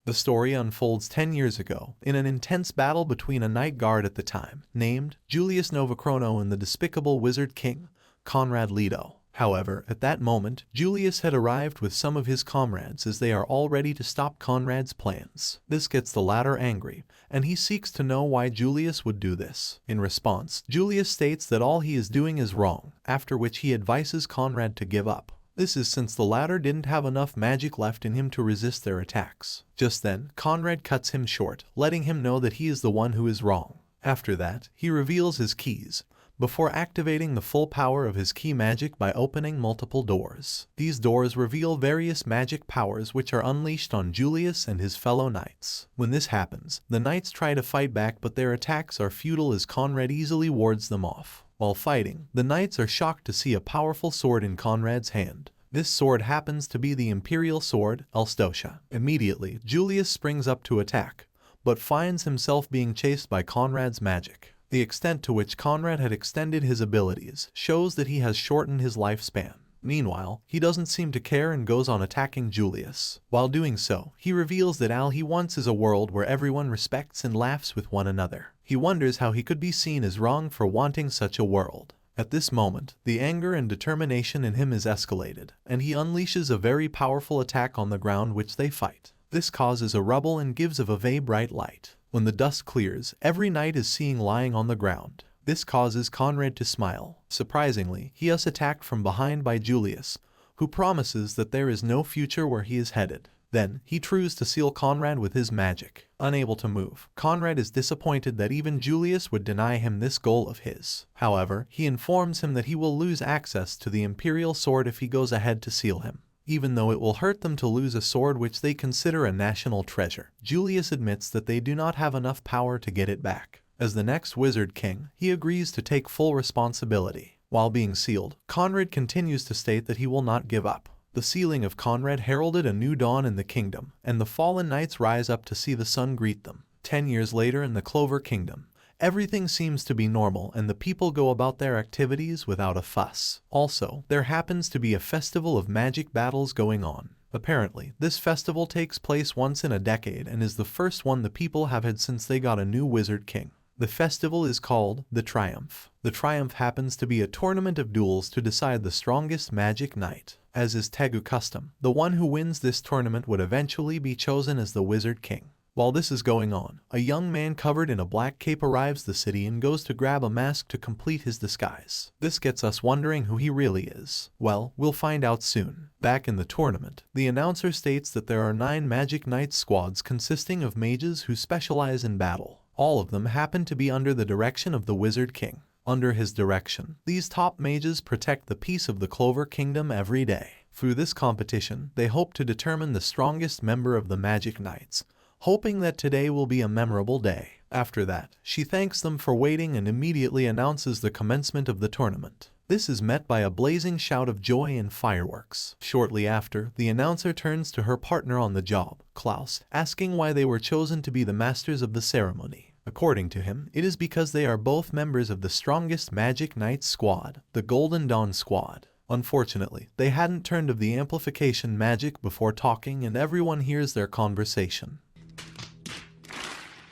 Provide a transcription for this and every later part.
The story unfolds 10 years ago, in an intense battle between a knight guard at the time, named Julius Novachrono and the despicable wizard king, Conrad Leto. However, at that moment, Julius had arrived with some of his comrades as they are all ready to stop Conrad's plans. This gets the latter angry, and he seeks to know why Julius would do this. In response, Julius states that all he is doing is wrong, after which he advises Conrad to give up. This is since the latter didn't have enough magic left in him to resist their attacks. Just then, Conrad cuts him short, letting him know that he is the one who is wrong. After that, he reveals his keys, before activating the full power of his key magic by opening multiple doors. These doors reveal various magic powers which are unleashed on Julius and his fellow knights. When this happens, the knights try to fight back, but their attacks are futile as Conrad easily wards them off. While fighting, the knights are shocked to see a powerful sword in Conrad's hand. This sword happens to be the Imperial Sword, Elstotia. Immediately, Julius springs up to attack, but finds himself being chased by Conrad's magic. The extent to which Conrad had extended his abilities shows that he has shortened his lifespan. Meanwhile, he doesn't seem to care and goes on attacking Julius. While doing so, he reveals that all he wants is a world where everyone respects and laughs with one another. He wonders how he could be seen as wrong for wanting such a world. At this moment, the anger and determination in him is escalated, and he unleashes a very powerful attack on the ground which they fight. This causes a rubble and gives of a very bright light. When the dust clears, every knight is seen lying on the ground. This causes Conrad to smile. Surprisingly, he is attacked from behind by Julius, who promises that there is no future where he is headed. Then, he tries to seal Conrad with his magic. Unable to move, Conrad is disappointed that even Julius would deny him this goal of his. However, he informs him that he will lose access to the Imperial Sword if he goes ahead to seal him. Even though it will hurt them to lose a sword which they consider a national treasure, Julius admits that they do not have enough power to get it back. As the next wizard king, he agrees to take full responsibility. While being sealed, Conrad continues to state that he will not give up. The sealing of Conrad heralded a new dawn in the kingdom, and the fallen knights rise up to see the sun greet them. 10 years later in the Clover kingdom, everything seems to be normal and the people go about their activities without a fuss. Also, there happens to be a festival of magic battles going on. Apparently, this festival takes place once in a decade and is the first one the people have had since they got a new wizard king. The festival is called the Triumph. The Triumph happens to be a tournament of duels to decide the strongest magic knight. As is Tegu custom, the one who wins this tournament would eventually be chosen as the wizard king. While this is going on, a young man covered in a black cape arrives the city and goes to grab a mask to complete his disguise. This gets us wondering who he really is. Well, we'll find out soon. Back in the tournament, the announcer states that there are 9 Magic Knights squads consisting of mages who specialize in battle. All of them happen to be under the direction of the Wizard King. Under his direction, these top mages protect the peace of the Clover Kingdom every day. Through this competition, they hope to determine the strongest member of the Magic Knights, hoping that today will be a memorable day. After that, she thanks them for waiting and immediately announces the commencement of the tournament. This is met by a blazing shout of joy and fireworks. Shortly after, the announcer turns to her partner on the job, Klaus, asking why they were chosen to be the masters of the ceremony. According to him, it is because they are both members of the strongest Magic Knights squad, the Golden Dawn squad. Unfortunately, they hadn't turned of the amplification magic before talking and everyone hears their conversation.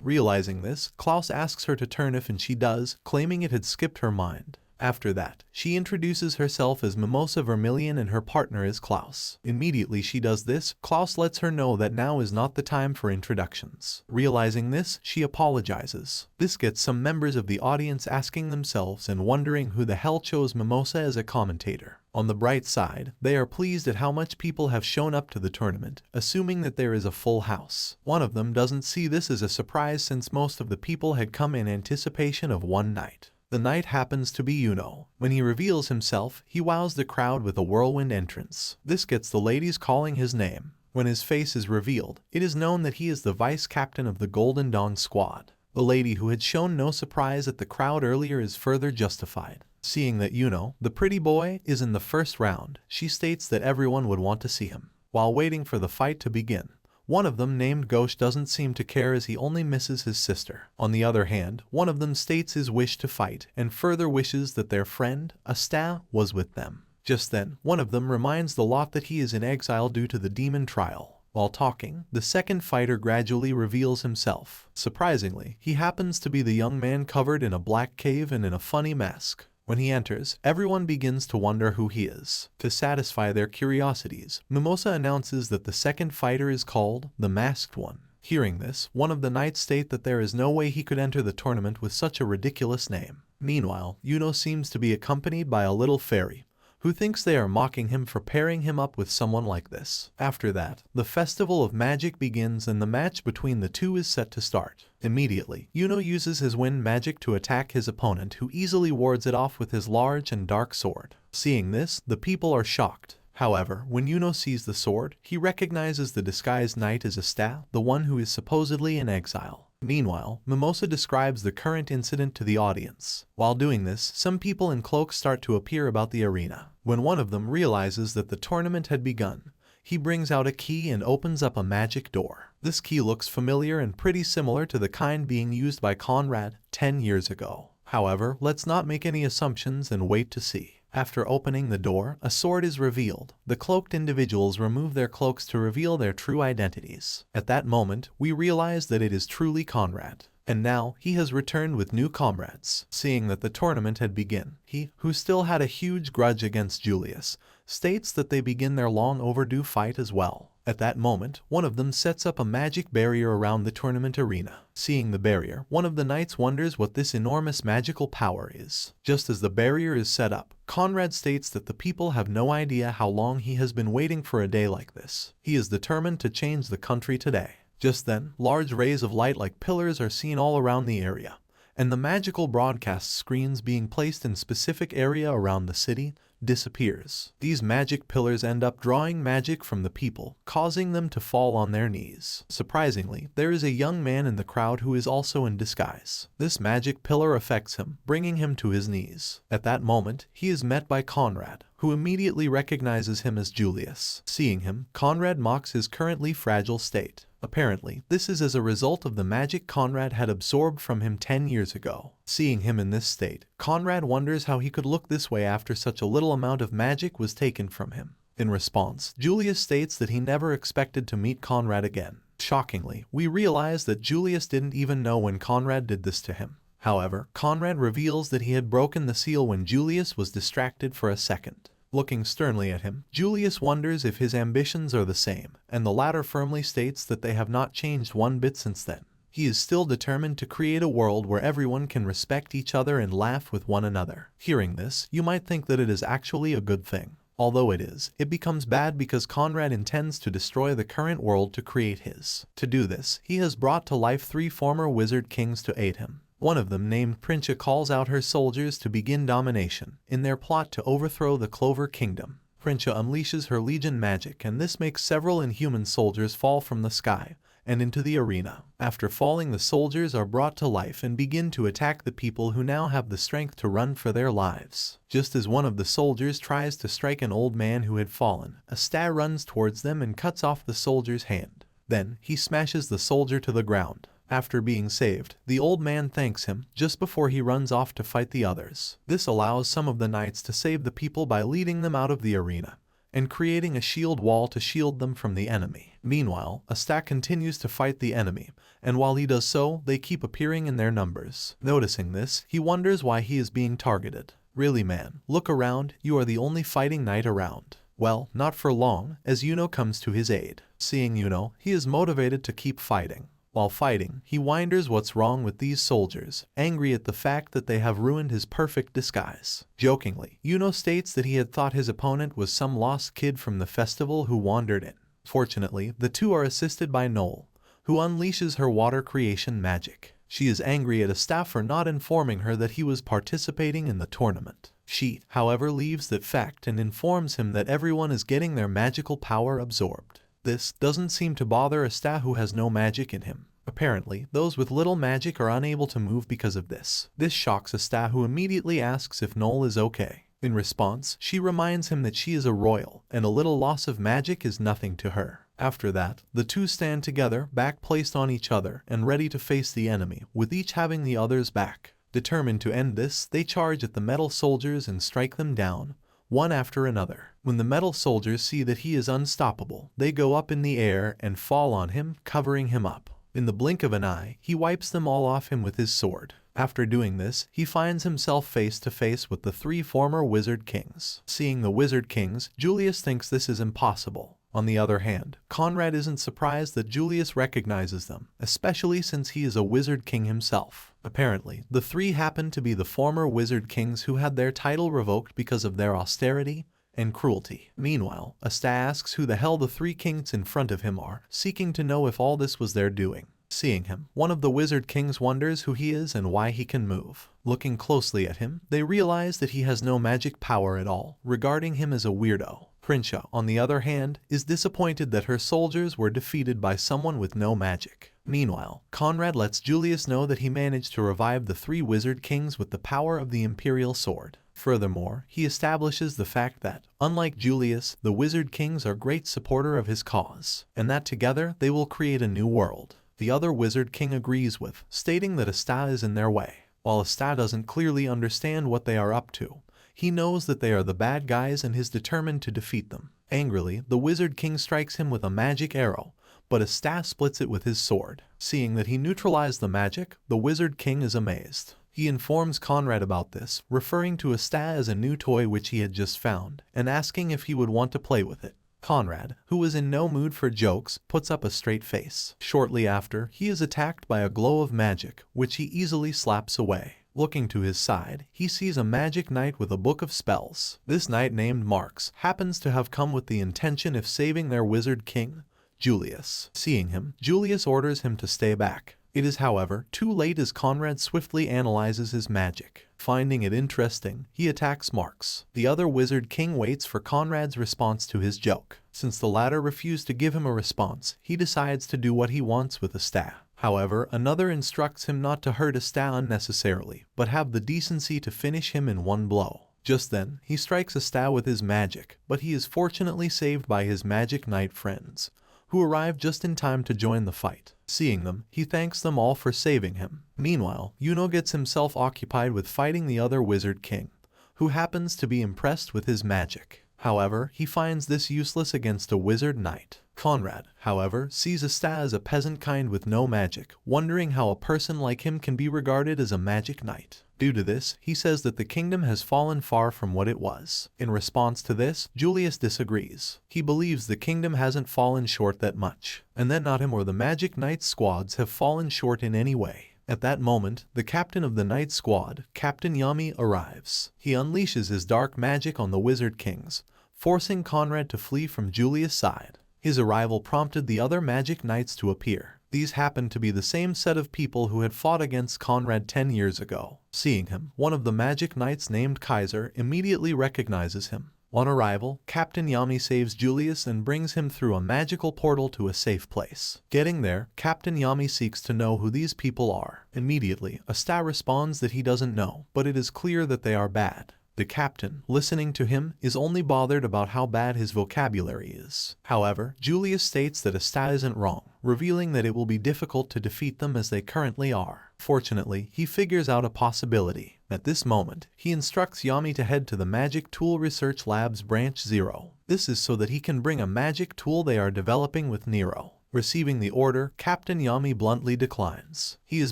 Realizing this, Klaus asks her to turn off and she does, claiming it had skipped her mind. After that, she introduces herself as Mimosa Vermilion and her partner is Klaus. Immediately she does this, Klaus lets her know that now is not the time for introductions. Realizing this, she apologizes. This gets some members of the audience asking themselves and wondering who the hell chose Mimosa as a commentator. On the bright side, they are pleased at how much people have shown up to the tournament, assuming that there is a full house. One of them doesn't see this as a surprise since most of the people had come in anticipation of one night. The knight happens to be Yuno. When he reveals himself, he wows the crowd with a whirlwind entrance. This gets the ladies calling his name. When his face is revealed, it is known that he is the vice captain of the Golden Dawn squad. The lady who had shown no surprise at the crowd earlier is further justified. Seeing that Yuno, the pretty boy, is in the first round, she states that everyone would want to see him. While waiting for the fight to begin, one of them named Ghosh doesn't seem to care as he only misses his sister. On the other hand, one of them states his wish to fight and further wishes that their friend, Asta, was with them. Just then, one of them reminds the lot that he is in exile due to the demon trial. While talking, the second fighter gradually reveals himself. Surprisingly, he happens to be the young man covered in a black cave and in a funny mask. When he enters, everyone begins to wonder who he is. To satisfy their curiosities, Mimosa announces that the second fighter is called the Masked One. Hearing this, one of the knights state that there is no way he could enter the tournament with such a ridiculous name. Meanwhile, Yuno seems to be accompanied by a little fairy, who thinks they are mocking him for pairing him up with someone like this. After that, the Festival of Magic begins and the match between the two is set to start. Immediately, Yuno uses his wind magic to attack his opponent, who easily wards it off with his large and dark sword. Seeing this, the people are shocked. However, when Yuno sees the sword, he recognizes the disguised knight as Asta, the one who is supposedly in exile. Meanwhile, Mimosa describes the current incident to the audience. While doing this, some people in cloaks start to appear about the arena. When one of them realizes that the tournament had begun, he brings out a key and opens up a magic door. This key looks familiar and pretty similar to the kind being used by Conrad 10 years ago. However, let's not make any assumptions and wait to see. After opening the door, a sword is revealed. The cloaked individuals remove their cloaks to reveal their true identities. At that moment, we realize that it is truly Conrad. And now, he has returned with new comrades. Seeing that the tournament had begun, he, who still had a huge grudge against Julius, states that they begin their long overdue fight as well. At that moment, one of them sets up a magic barrier around the tournament arena. Seeing the barrier, one of the knights wonders what this enormous magical power is. Just as the barrier is set up, Conrad states that the people have no idea how long he has been waiting for a day like this. He is determined to change the country today. Just then, large rays of light like pillars are seen all around the area, and the magical broadcast screens being placed in specific area around the city disappears. These magic pillars end up drawing magic from the people, causing them to fall on their knees. Surprisingly, there is a young man in the crowd who is also in disguise. This magic pillar affects him, bringing him to his knees. At that moment, he is met by Conrad, who immediately recognizes him as Julius. Seeing him, Conrad mocks his currently fragile state. Apparently, this is as a result of the magic Conrad had absorbed from him 10 years ago. Seeing him in this state, Conrad wonders how he could look this way after such a little amount of magic was taken from him. In response, Julius states that he never expected to meet Conrad again. Shockingly, we realize that Julius didn't even know when Conrad did this to him. However, Conrad reveals that he had broken the seal when Julius was distracted for a second. Looking sternly at him, Julius wonders if his ambitions are the same, and the latter firmly states that they have not changed one bit since then. He is still determined to create a world where everyone can respect each other and laugh with one another. Hearing this, you might think that it is actually a good thing. Although it is, it becomes bad because Conrad intends to destroy the current world to create his. To do this, he has brought to life 3 former wizard kings to aid him. One of them, named Princha, calls out her soldiers to begin domination in their plot to overthrow the Clover kingdom. Princha unleashes her legion magic, and this makes several inhuman soldiers fall from the sky and into the arena. After falling, the soldiers are brought to life and begin to attack the people, who now have the strength to run for their lives. Just as one of the soldiers tries to strike an old man who had fallen, Asta runs towards them and cuts off the soldier's hand. Then, he smashes the soldier to the ground. After being saved, the old man thanks him just before he runs off to fight the others. This allows some of the knights to save the people by leading them out of the arena and creating a shield wall to shield them from the enemy. Meanwhile, Asta continues to fight the enemy, and while he does so, they keep appearing in their numbers. Noticing this, he wonders why he is being targeted. Really, man, look around, you are the only fighting knight around. Well, not for long, as Yuno comes to his aid. Seeing Yuno, he is motivated to keep fighting. While fighting, he wonders what's wrong with these soldiers, angry at the fact that they have ruined his perfect disguise. Jokingly, Yuno states that he had thought his opponent was some lost kid from the festival who wandered in. Fortunately, the two are assisted by Noel, who unleashes her water creation magic. She is angry at Asta for not informing her that he was participating in the tournament. She, however, leaves that fact and informs him that everyone is getting their magical power absorbed. This doesn't seem to bother Asta, who has no magic in him. Apparently, those with little magic are unable to move because of this. This shocks Asta, who immediately asks if Noel is okay. In response, she reminds him that she is a royal, and a little loss of magic is nothing to her. After that, the two stand together, back placed on each other, and ready to face the enemy, with each having the other's back. Determined to end this, they charge at the metal soldiers and strike them down, one after another. When the metal soldiers see that he is unstoppable, they go up in the air and fall on him, covering him up. In the blink of an eye, he wipes them all off him with his sword. After doing this, he finds himself face to face with the 3 former Wizard Kings. Seeing the Wizard Kings, Julius thinks this is impossible. On the other hand, Conrad isn't surprised that Julius recognizes them, especially since he is a Wizard King himself. Apparently, the 3 happen to be the former Wizard Kings who had their title revoked because of their austerity and cruelty. Meanwhile, Asta asks who the hell the 3 kings in front of him are, seeking to know if all this was their doing. Seeing him, one of the Wizard Kings wonders who he is and why he can move. Looking closely at him, they realize that he has no magic power at all, regarding him as a weirdo. Prinsha, on the other hand, is disappointed that her soldiers were defeated by someone with no magic. Meanwhile, Conrad lets Julius know that he managed to revive the 3 Wizard Kings with the power of the Imperial Sword. Furthermore, he establishes the fact that, unlike Julius, the Wizard Kings are great supporter of his cause, and that together they will create a new world. The other Wizard King agrees with, stating that Asta is in their way. While Asta doesn't clearly understand what they are up to, he knows that they are the bad guys and is determined to defeat them. Angrily, the Wizard King strikes him with a magic arrow, but Asta splits it with his sword. Seeing that he neutralized the magic, the Wizard King is amazed. He informs Conrad about this, referring to Asta as a new toy which he had just found, and asking if he would want to play with it. Conrad, who is in no mood for jokes, puts up a straight face. Shortly after, he is attacked by a glow of magic, which he easily slaps away. Looking to his side, he sees a magic knight with a book of spells. This knight, named Marx, happens to have come with the intention of saving their Wizard King, Julius. Seeing him, Julius orders him to stay back. It is, however, too late as Conrad swiftly analyzes his magic. Finding it interesting, he attacks Marx. The other Wizard King waits for Conrad's response to his joke. Since the latter refused to give him a response, he decides to do what he wants with Asta. However, another instructs him not to hurt Asta unnecessarily, but have the decency to finish him in one blow. Just then, he strikes Asta with his magic, but he is fortunately saved by his magic knight friends, who arrive just in time to join the fight. Seeing them, he thanks them all for saving him. Meanwhile, Yuno gets himself occupied with fighting the other Wizard King, who happens to be impressed with his magic. However, he finds this useless against a wizard knight. Conrad, however, sees Asta as a peasant kind with no magic, wondering how a person like him can be regarded as a magic knight. Due to this, he says that the kingdom has fallen far from what it was. In response to this, Julius disagrees. He believes the kingdom hasn't fallen short that much, and that not him or the Magic Knight squads have fallen short in any way. At that moment, the captain of the Knight Squad, Captain Yami, arrives. He unleashes his dark magic on the Wizard Kings, forcing Conrad to flee from Julius' side. His arrival prompted the other Magic Knights to appear. These happened to be the same set of people who had fought against Conrad 10 years ago. Seeing him, one of the Magic Knights named Kaiser immediately recognizes him. On arrival, Captain Yami saves Julius and brings him through a magical portal to a safe place. Getting there, Captain Yami seeks to know who these people are. Immediately, Asta responds that he doesn't know, but it is clear that they are bad. The captain, listening to him, is only bothered about how bad his vocabulary is. However, Julius states that Asta isn't wrong, revealing that it will be difficult to defeat them as they currently are. Fortunately, he figures out a possibility. At this moment, he instructs Yami to head to the Magic Tool Research Lab's Branch 0. This is so that he can bring a magic tool they are developing with Nero. Receiving the order, Captain Yami bluntly declines. He is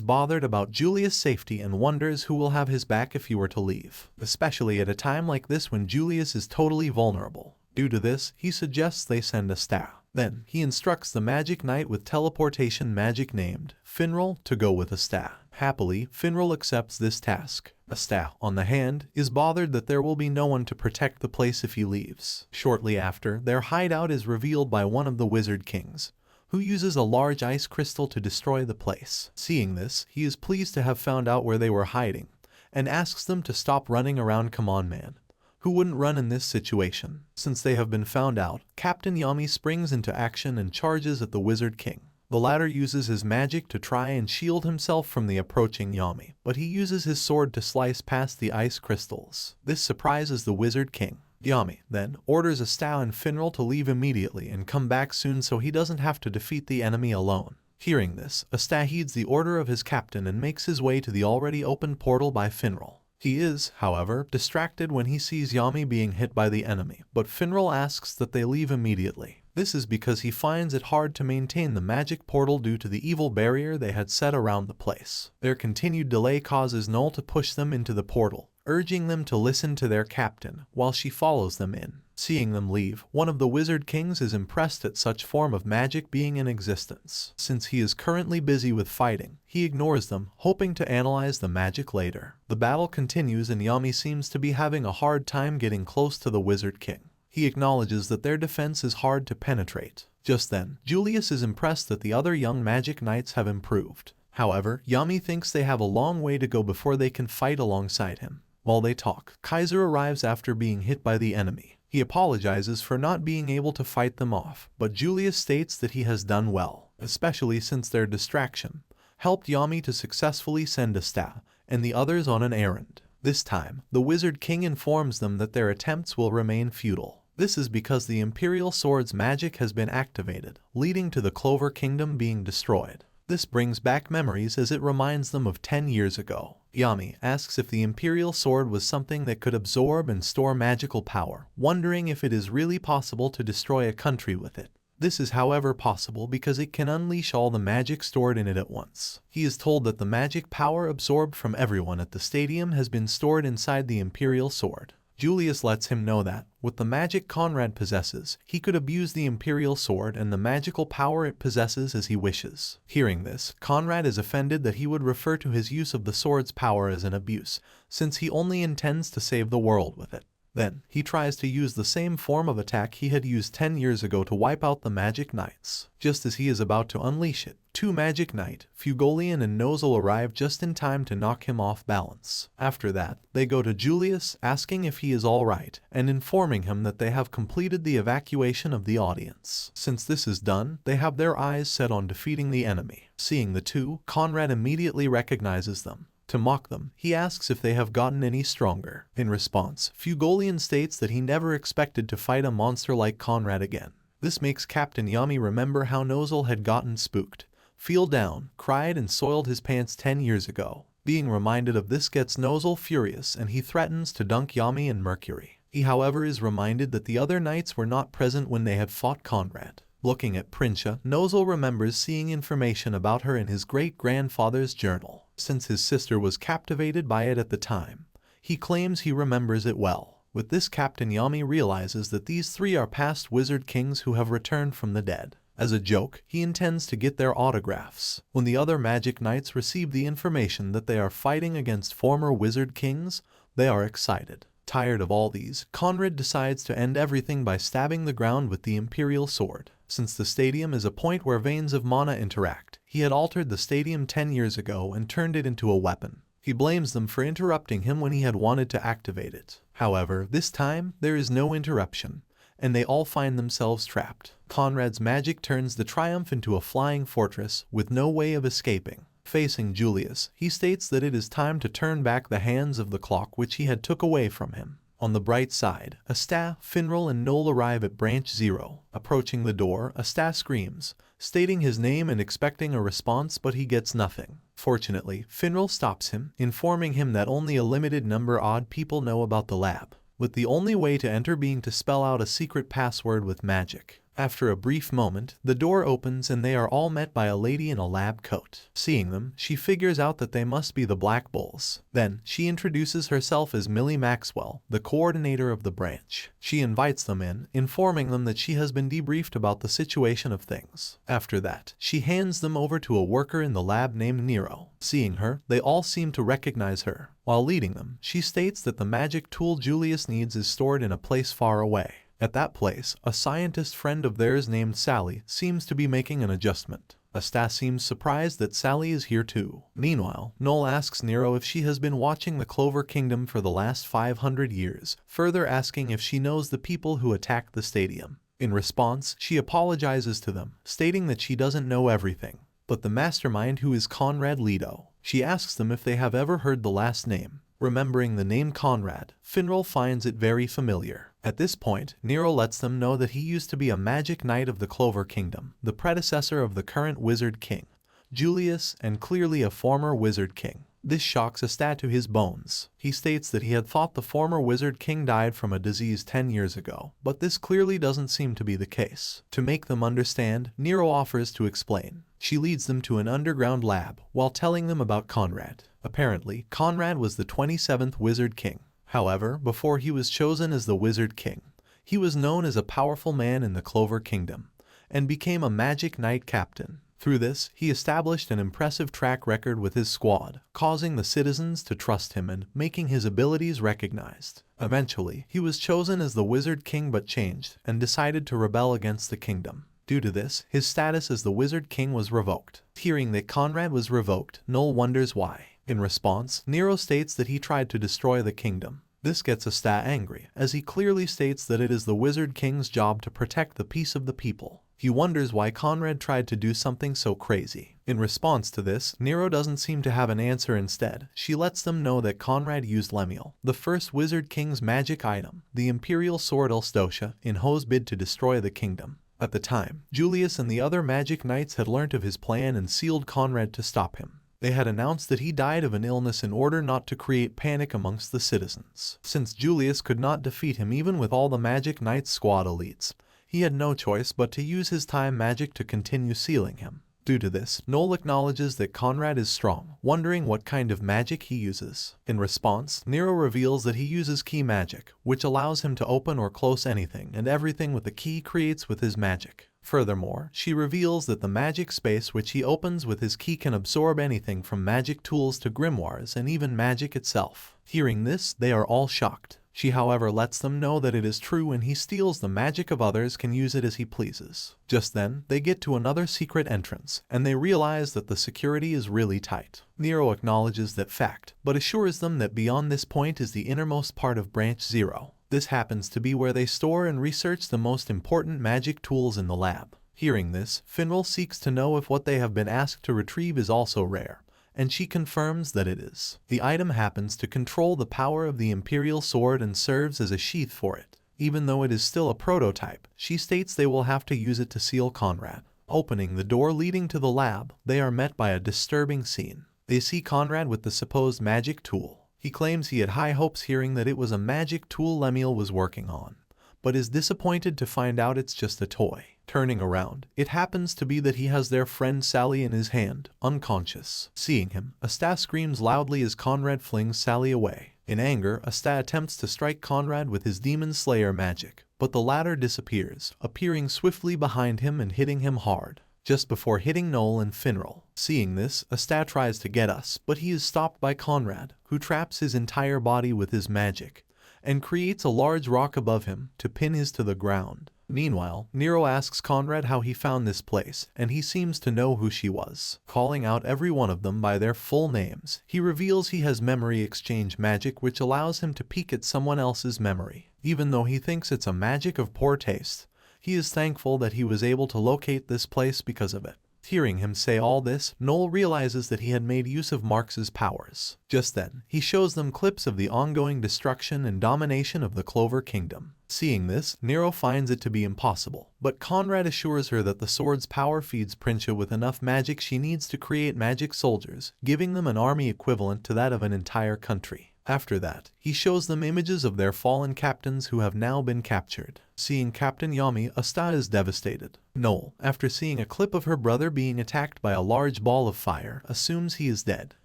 bothered about Julius' safety and wonders who will have his back if he were to leave, especially at a time like this when Julius is totally vulnerable. Due to this, he suggests they send Asta. Then, he instructs the Magic Knight with teleportation magic named Finral to go with Asta. Happily, Finral accepts this task. Asta, on the hand, is bothered that there will be no one to protect the place if he leaves. Shortly after, their hideout is revealed by one of the Wizard Kings, who uses a large ice crystal to destroy the place. Seeing this, he is pleased to have found out where they were hiding, and asks them to stop running around. Come on, man. Who wouldn't run in this situation? Since they have been found out, Captain Yami springs into action and charges at the Wizard King. The latter uses his magic to try and shield himself from the approaching Yami, but he uses his sword to slice past the ice crystals. This surprises the Wizard King. Yami then orders Asta and Finral to leave immediately and come back soon so he doesn't have to defeat the enemy alone. Hearing this, Asta heeds the order of his captain and makes his way to the already opened portal by Finral. He is, however, distracted when he sees Yami being hit by the enemy, but Finral asks that they leave immediately. This is because he finds it hard to maintain the magic portal due to the evil barrier they had set around the place. Their continued delay causes Null to push them into the portal, urging them to listen to their captain while she follows them in. Seeing them leave, one of the Wizard Kings is impressed at such form of magic being in existence. Since he is currently busy with fighting, he ignores them, hoping to analyze the magic later. The battle continues and Yami seems to be having a hard time getting close to the Wizard King. He acknowledges that their defense is hard to penetrate. Just then, Julius is impressed that the other young magic knights have improved. However, Yami thinks they have a long way to go before they can fight alongside him. While they talk, Kaiser arrives after being hit by the enemy. He apologizes for not being able to fight them off, but Julius states that he has done well, especially since their distraction helped Yami to successfully send Asta and the others on an errand. This time, the Wizard King informs them that their attempts will remain futile. This is because the Imperial Sword's magic has been activated, leading to the Clover Kingdom being destroyed. This brings back memories as it reminds them of 10 years ago. Yami asks if the Imperial Sword was something that could absorb and store magical power, wondering if it is really possible to destroy a country with it. This is however possible because it can unleash all the magic stored in it at once. He is told that the magic power absorbed from everyone at the stadium has been stored inside the Imperial Sword. Julius lets him know that, with the magic Conrad possesses, he could abuse the Imperial Sword and the magical power it possesses as he wishes. Hearing this, Conrad is offended that he would refer to his use of the sword's power as an abuse, since he only intends to save the world with it. Then, he tries to use the same form of attack he had used 10 years ago to wipe out the Magic Knights. Just as he is about to unleash it, two Magic Knight, Fugolian and Nozel arrive just in time to knock him off balance. After that, they go to Julius, asking if he is alright, and informing him that they have completed the evacuation of the audience. Since this is done, they have their eyes set on defeating the enemy. Seeing the two, Conrad immediately recognizes them. To mock them, he asks if they have gotten any stronger. In response, Fugolian states that he never expected to fight a monster like Conrad again. This makes Captain Yami remember how Nozel had gotten spooked, feel down, cried and soiled his pants 10 years ago. Being reminded of this gets Nozel furious and he threatens to dunk Yami and Mercury. He however is reminded that the other knights were not present when they had fought Conrad. Looking at Prinsha, Nozel remembers seeing information about her in his great-grandfather's journal. Since his sister was captivated by it at the time, he claims he remembers it well. With this, Captain Yami realizes that these three are past Wizard Kings who have returned from the dead. As a joke, he intends to get their autographs. When the other Magic Knights receive the information that they are fighting against former Wizard Kings, they are excited. Tired of all these, Conrad decides to end everything by stabbing the ground with the Imperial Sword. Since the stadium is a point where veins of mana interact, he had altered the stadium 10 years ago and turned it into a weapon. He blames them for interrupting him when he had wanted to activate it. However, this time, there is no interruption, and they all find themselves trapped. Conrad's magic turns the Triumph into a flying fortress with no way of escaping. Facing Julius, he states that it is time to turn back the hands of the clock which he had took away from him. On the bright side, Asta, Finral and Noel arrive at Branch 0. Approaching the door, Asta screams, stating his name and expecting a response, but he gets nothing. Fortunately, Finral stops him, informing him that only a limited number odd people know about the lab, with the only way to enter being to spell out a secret password with magic. After a brief moment, the door opens and they are all met by a lady in a lab coat. Seeing them, she figures out that they must be the Black Bulls. Then, she introduces herself as Millie Maxwell, the coordinator of the branch. She invites them in, informing them that she has been debriefed about the situation of things. After that, she hands them over to a worker in the lab named Nero. Seeing her, they all seem to recognize her. While leading them, she states that the magic tool Julius needs is stored in a place far away. At that place, a scientist friend of theirs named Sally seems to be making an adjustment. Asta seems surprised that Sally is here too. Meanwhile, Noel asks Nero if she has been watching the Clover Kingdom for the last 500 years, further asking if she knows the people who attacked the stadium. In response, she apologizes to them, stating that she doesn't know everything, but the mastermind who is Conrad Leto. She asks them if they have ever heard the last name. Remembering the name Conrad, Finral finds it very familiar. At this point, Nero lets them know that he used to be a Magic Knight of the Clover Kingdom, the predecessor of the current Wizard King, Julius, and clearly a former Wizard King. This shocks Asta to his bones. He states that he had thought the former Wizard King died from a disease 10 years ago, but this clearly doesn't seem to be the case. To make them understand, Nero offers to explain. She leads them to an underground lab while telling them about Conrad. Apparently, Conrad was the 27th Wizard King. However, before he was chosen as the Wizard King, he was known as a powerful man in the Clover Kingdom and became a magic knight captain. Through this, he established an impressive track record with his squad, causing the citizens to trust him and making his abilities recognized. Eventually, he was chosen as the Wizard King but changed and decided to rebel against the kingdom. Due to this, his status as the Wizard King was revoked. Hearing that Conrad was revoked, Noel wonders why. In response, Nero states that he tried to destroy the kingdom. This gets Asta angry, as he clearly states that it is the Wizard King's job to protect the peace of the people. He wonders why Conrad tried to do something so crazy. In response to this, Nero doesn't seem to have an answer. Instead, she lets them know that Conrad used Lemuel, the first Wizard King's magic item, the Imperial Sword Elstotia, in Ho's bid to destroy the kingdom. At the time, Julius and the other magic knights had learnt of his plan and sealed Conrad to stop him. They had announced that he died of an illness in order not to create panic amongst the citizens. Since Julius could not defeat him even with all the Magic Knights squad elites, he had no choice but to use his time magic to continue sealing him. Due to this, Noel acknowledges that Conrad is strong, wondering what kind of magic he uses. In response, Nero reveals that he uses key magic, which allows him to open or close anything and everything with the key creates with his magic. Furthermore, she reveals that the magic space which he opens with his key can absorb anything from magic tools to grimoires and even magic itself. Hearing this, they are all shocked. She however lets them know that it is true and he steals the magic of others can use it as he pleases. Just then, they get to another secret entrance, and they realize that the security is really tight. Nero acknowledges that fact, but assures them that beyond this point is the innermost part of Branch 0. This happens to be where they store and research the most important magic tools in the lab. Hearing this, Finral seeks to know if what they have been asked to retrieve is also rare, and she confirms that it is. The item happens to control the power of the Imperial Sword and serves as a sheath for it. Even though it is still a prototype, she states they will have to use it to seal Conrad. Opening the door leading to the lab, they are met by a disturbing scene. They see Conrad with the supposed magic tool. He claims he had high hopes hearing that it was a magic tool Lemuel was working on, but is disappointed to find out it's just a toy. Turning around, it happens to be that he has their friend Sally in his hand, unconscious. Seeing him, Asta screams loudly as Conrad flings Sally away. In anger, Asta attempts to strike Conrad with his Demon Slayer magic, but the latter disappears, appearing swiftly behind him and hitting him hard, just before hitting Noel and Finral. Seeing this, Asta tries to get us, but he is stopped by Conrad, who traps his entire body with his magic, and creates a large rock above him to pin his to the ground. Meanwhile, Nero asks Conrad how he found this place, and he seems to know who she was. Calling out every one of them by their full names, he reveals he has memory exchange magic which allows him to peek at someone else's memory. Even though he thinks it's a magic of poor taste, he is thankful that he was able to locate this place because of it. Hearing him say all this, Noel realizes that he had made use of Marx's powers. Just then, he shows them clips of the ongoing destruction and domination of the Clover Kingdom. Seeing this, Nero finds it to be impossible, but Conrad assures her that the sword's power feeds Princia with enough magic she needs to create magic soldiers, giving them an army equivalent to that of an entire country. After that, he shows them images of their fallen captains who have now been captured. Seeing Captain Yami, Asta is devastated. Noel, after seeing a clip of her brother being attacked by a large ball of fire, assumes he is dead.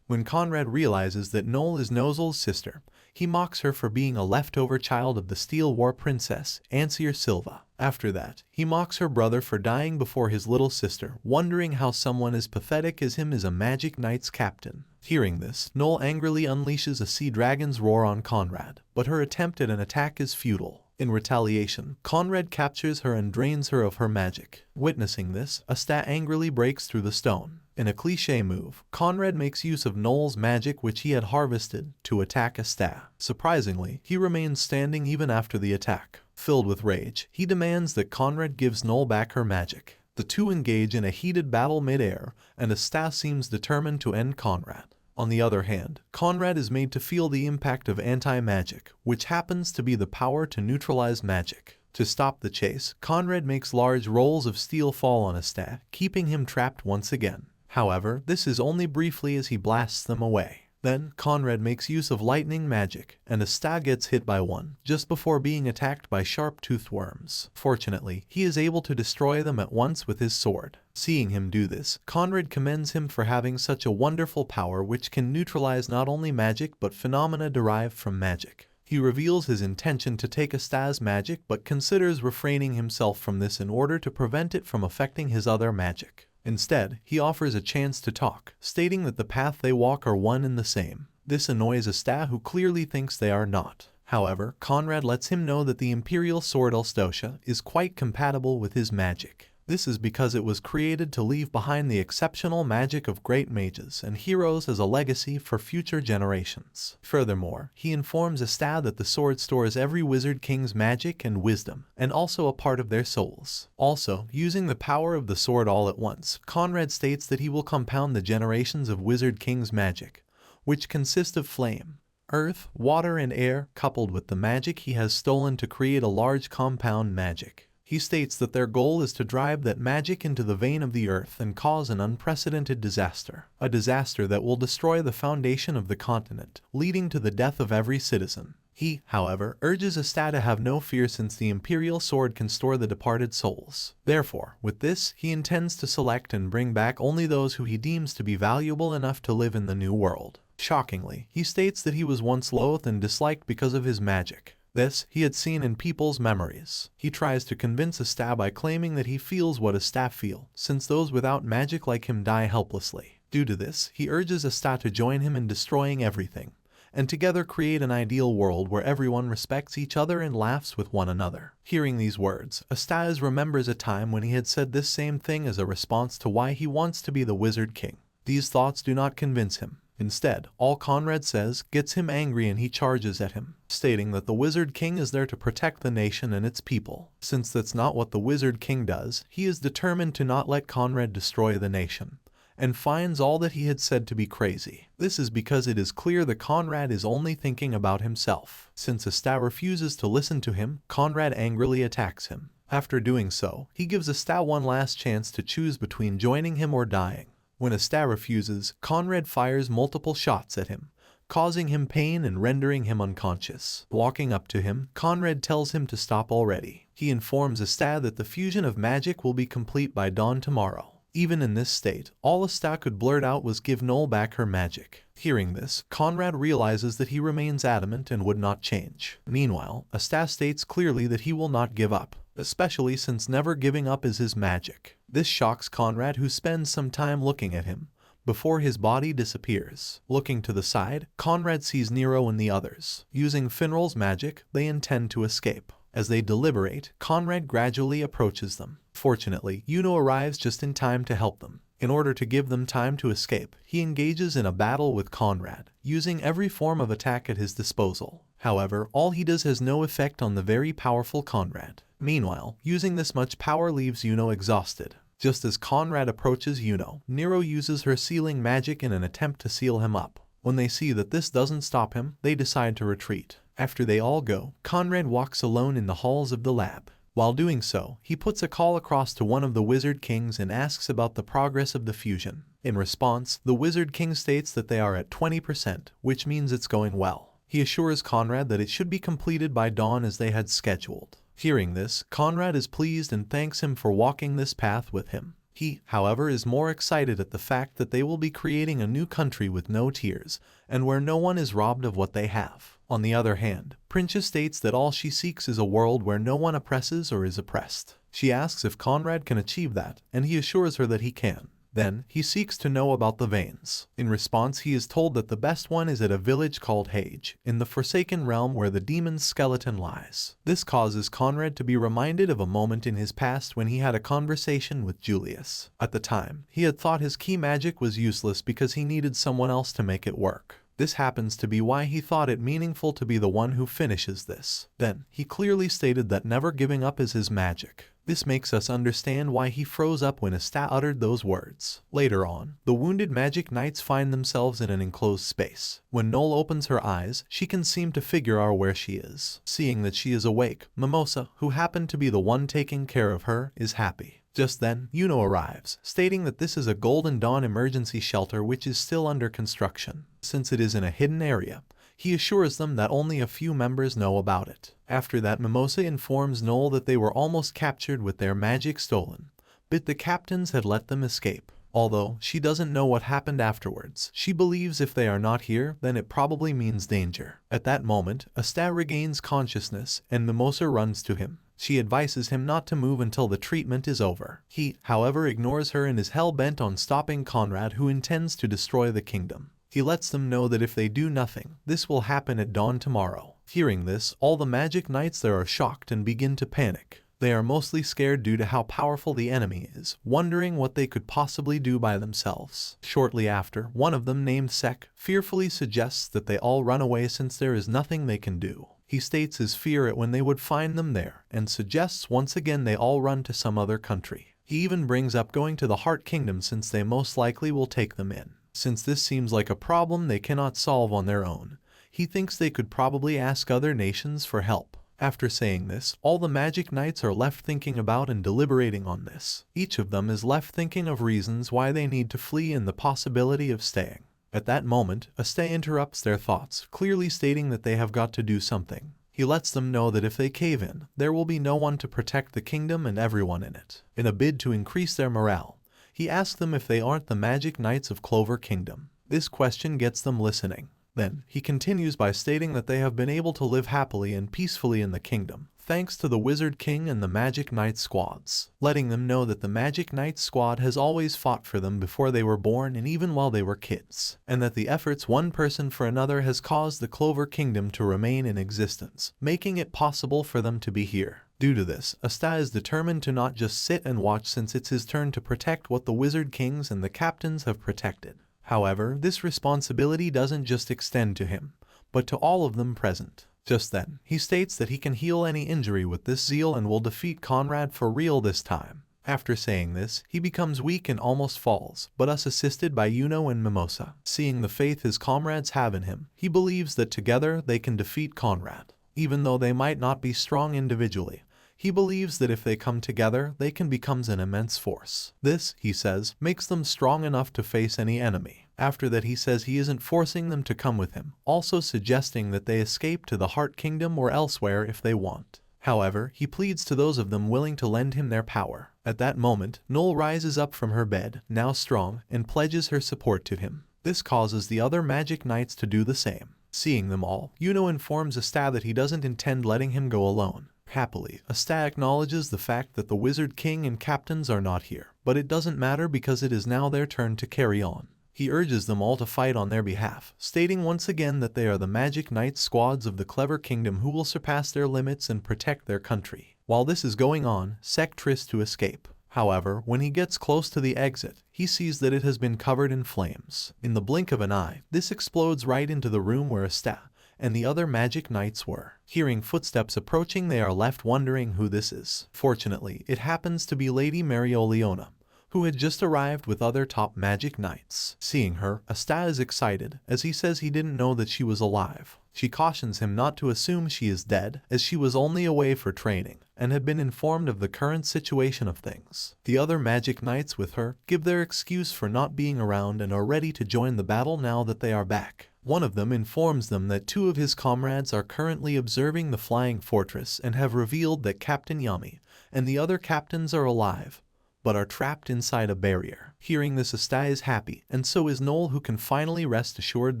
When Conrad realizes that Noel is Nozel's sister, he mocks her for being a leftover child of the Steel War Princess, Ansier Silva. After that, he mocks her brother for dying before his little sister, wondering how someone as pathetic as him is a Magic Knight's captain. Hearing this, Noel angrily unleashes a sea dragon's roar on Conrad, but her attempt at an attack is futile. In retaliation, Conrad captures her and drains her of her magic. Witnessing this, Asta angrily breaks through the stone. In a cliché move, Conrad makes use of Noel's magic which he had harvested to attack Asta. Surprisingly, he remains standing even after the attack. Filled with rage, he demands that Conrad gives Noel back her magic. The two engage in a heated battle mid-air, and Asta seems determined to end Conrad. On the other hand, Conrad is made to feel the impact of anti-magic, which happens to be the power to neutralize magic. To stop the chase, Conrad makes large rolls of steel fall on Asta, keeping him trapped once again. However, this is only briefly as he blasts them away. Then, Conrad makes use of lightning magic, and Asta gets hit by one, just before being attacked by sharp-toothed worms. Fortunately, he is able to destroy them at once with his sword. Seeing him do this, Conrad commends him for having such a wonderful power which can neutralize not only magic but phenomena derived from magic. He reveals his intention to take Asta's magic but considers refraining himself from this in order to prevent it from affecting his other magic. Instead, he offers a chance to talk, stating that the path they walk are one and the same. This annoys Asta, who clearly thinks they are not. However, Conrad lets him know that the Imperial Sword Elstotia is quite compatible with his magic. This is because it was created to leave behind the exceptional magic of great mages and heroes as a legacy for future generations. Furthermore, he informs Asta that the sword stores every wizard king's magic and wisdom, and also a part of their souls. Also, using the power of the sword all at once, Conrad states that he will compound the generations of wizard king's magic, which consist of flame, earth, water, and air, coupled with the magic he has stolen to create a large compound magic. He states that their goal is to drive that magic into the vein of the earth and cause an unprecedented disaster. A disaster that will destroy the foundation of the continent, leading to the death of every citizen. He, however, urges Asta to have no fear since the Imperial Sword can store the departed souls. Therefore, with this, he intends to select and bring back only those who he deems to be valuable enough to live in the new world. Shockingly, he states that he was once loathed and disliked because of his magic. This, he had seen in people's memories. He tries to convince Asta by claiming that he feels what Asta feels, since those without magic like him die helplessly. Due to this, he urges Asta to join him in destroying everything, and together create an ideal world where everyone respects each other and laughs with one another. Hearing these words, Asta remembers a time when he had said this same thing as a response to why he wants to be the Wizard King. These thoughts do not convince him. Instead, all Conrad says gets him angry and he charges at him, stating that the Wizard King is there to protect the nation and its people. Since that's not what the Wizard King does, he is determined to not let Conrad destroy the nation, and finds all that he had said to be crazy. This is because it is clear that Conrad is only thinking about himself. Since Asta refuses to listen to him, Conrad angrily attacks him. After doing so, he gives Asta one last chance to choose between joining him or dying. When Asta refuses, Conrad fires multiple shots at him, causing him pain and rendering him unconscious. Walking up to him, Conrad tells him to stop already. He informs Asta that the fusion of magic will be complete by dawn tomorrow. Even in this state, all Asta could blurt out was give Noel back her magic. Hearing this, Conrad realizes that he remains adamant and would not change. Meanwhile, Asta states clearly that he will not give up, especially since never giving up is his magic. This shocks Conrad, who spends some time looking at him, before his body disappears. Looking to the side, Conrad sees Nero and the others. Using Finral's magic, they intend to escape. As they deliberate, Conrad gradually approaches them. Fortunately, Yuno arrives just in time to help them. In order to give them time to escape, he engages in a battle with Conrad, using every form of attack at his disposal. However, all he does has no effect on the very powerful Conrad. Meanwhile, using this much power leaves Yuno exhausted. Just as Conrad approaches Yuno, Nero uses her sealing magic in an attempt to seal him up. When they see that this doesn't stop him, they decide to retreat. After they all go, Conrad walks alone in the halls of the lab. While doing so, he puts a call across to one of the Wizard Kings and asks about the progress of the fusion. In response, the Wizard King states that they are at 20%, which means it's going well. He assures Conrad that it should be completed by dawn as they had scheduled. Hearing this, Conrad is pleased and thanks him for walking this path with him. He, however, is more excited at the fact that they will be creating a new country with no tears, and where no one is robbed of what they have. On the other hand, Princess states that all she seeks is a world where no one oppresses or is oppressed. She asks if Conrad can achieve that, and he assures her that he can. Then, he seeks to know about the veins. In response, he is told that the best one is at a village called Hage, in the Forsaken Realm where the demon's skeleton lies. This causes Conrad to be reminded of a moment in his past when he had a conversation with Julius. At the time, he had thought his key magic was useless because he needed someone else to make it work. This happens to be why he thought it meaningful to be the one who finishes this. Then, he clearly stated that never giving up is his magic. This makes us understand why he froze up when Asta uttered those words. Later on, the wounded magic knights find themselves in an enclosed space. When Noel opens her eyes, she can seem to figure out where she is. Seeing that she is awake, Mimosa, who happened to be the one taking care of her, is happy. Just then, Yuno arrives, stating that this is a Golden Dawn emergency shelter which is still under construction. Since it is in a hidden area, he assures them that only a few members know about it. After that, Mimosa informs Noel that they were almost captured with their magic stolen, but the captains had let them escape. Although she doesn't know what happened afterwards, she believes if they are not here, then it probably means danger. At that moment, Asta regains consciousness and Mimosa runs to him. She advises him not to move until the treatment is over. He, however, ignores her and is hell-bent on stopping Conrad, who intends to destroy the kingdom. He lets them know that if they do nothing, this will happen at dawn tomorrow. Hearing this, all the magic knights there are shocked and begin to panic. They are mostly scared due to how powerful the enemy is, wondering what they could possibly do by themselves. Shortly after, one of them, named Sek, fearfully suggests that they all run away since there is nothing they can do. He states his fear at when they would find them there, and suggests once again they all run to some other country. He even brings up going to the Heart Kingdom since they most likely will take them in. Since this seems like a problem they cannot solve on their own, he thinks they could probably ask other nations for help. After saying this, all the magic knights are left thinking about and deliberating on this. Each of them is left thinking of reasons why they need to flee and the possibility of staying. At that moment, Asta interrupts their thoughts, clearly stating that they have got to do something. He lets them know that if they cave in, there will be no one to protect the kingdom and everyone in it. In a bid to increase their morale, he asks them if they aren't the magic knights of Clover Kingdom. This question gets them listening. Then, he continues by stating that they have been able to live happily and peacefully in the kingdom, thanks to the Wizard King and the Magic Knight squads, letting them know that the Magic Knight squad has always fought for them before they were born and even while they were kids, and that the efforts one person for another has caused the Clover Kingdom to remain in existence, making it possible for them to be here. Due to this, Asta is determined to not just sit and watch since it's his turn to protect what the Wizard Kings and the captains have protected. However, this responsibility doesn't just extend to him, but to all of them present. Just then, he states that he can heal any injury with this zeal and will defeat Conrad for real this time. After saying this, he becomes weak and almost falls, but is assisted by Yuno and Mimosa. Seeing the faith his comrades have in him, he believes that together they can defeat Conrad. Even though they might not be strong individually, he believes that if they come together, they can become an immense force. This, he says, makes them strong enough to face any enemy. After that, he says he isn't forcing them to come with him, also suggesting that they escape to the Heart Kingdom or elsewhere if they want. However, he pleads to those of them willing to lend him their power. At that moment, Noel rises up from her bed, now strong, and pledges her support to him. This causes the other magic knights to do the same. Seeing them all, Yuno informs Asta that he doesn't intend letting him go alone. Happily, Asta acknowledges the fact that the Wizard King and captains are not here, but it doesn't matter because it is now their turn to carry on. He urges them all to fight on their behalf, stating once again that they are the Magic Knight squads of the Clever Kingdom who will surpass their limits and protect their country. While this is going on, Sek tries to escape. However, when he gets close to the exit, he sees that it has been covered in flames. In the blink of an eye, this explodes right into the room where Asta and the other magic knights were. Hearing footsteps approaching, they are left wondering who this is. Fortunately, it happens to be Lady Marioliona, who had just arrived with other top magic knights. Seeing her, Asta is excited, as he says he didn't know that she was alive. She cautions him not to assume she is dead, as she was only away for training, and had been informed of the current situation of things. The other magic knights with her give their excuse for not being around and are ready to join the battle now that they are back. One of them informs them that two of his comrades are currently observing the flying fortress and have revealed that Captain Yami and the other captains are alive, but are trapped inside a barrier. Hearing this, Asta is happy, and so is Noel, who can finally rest assured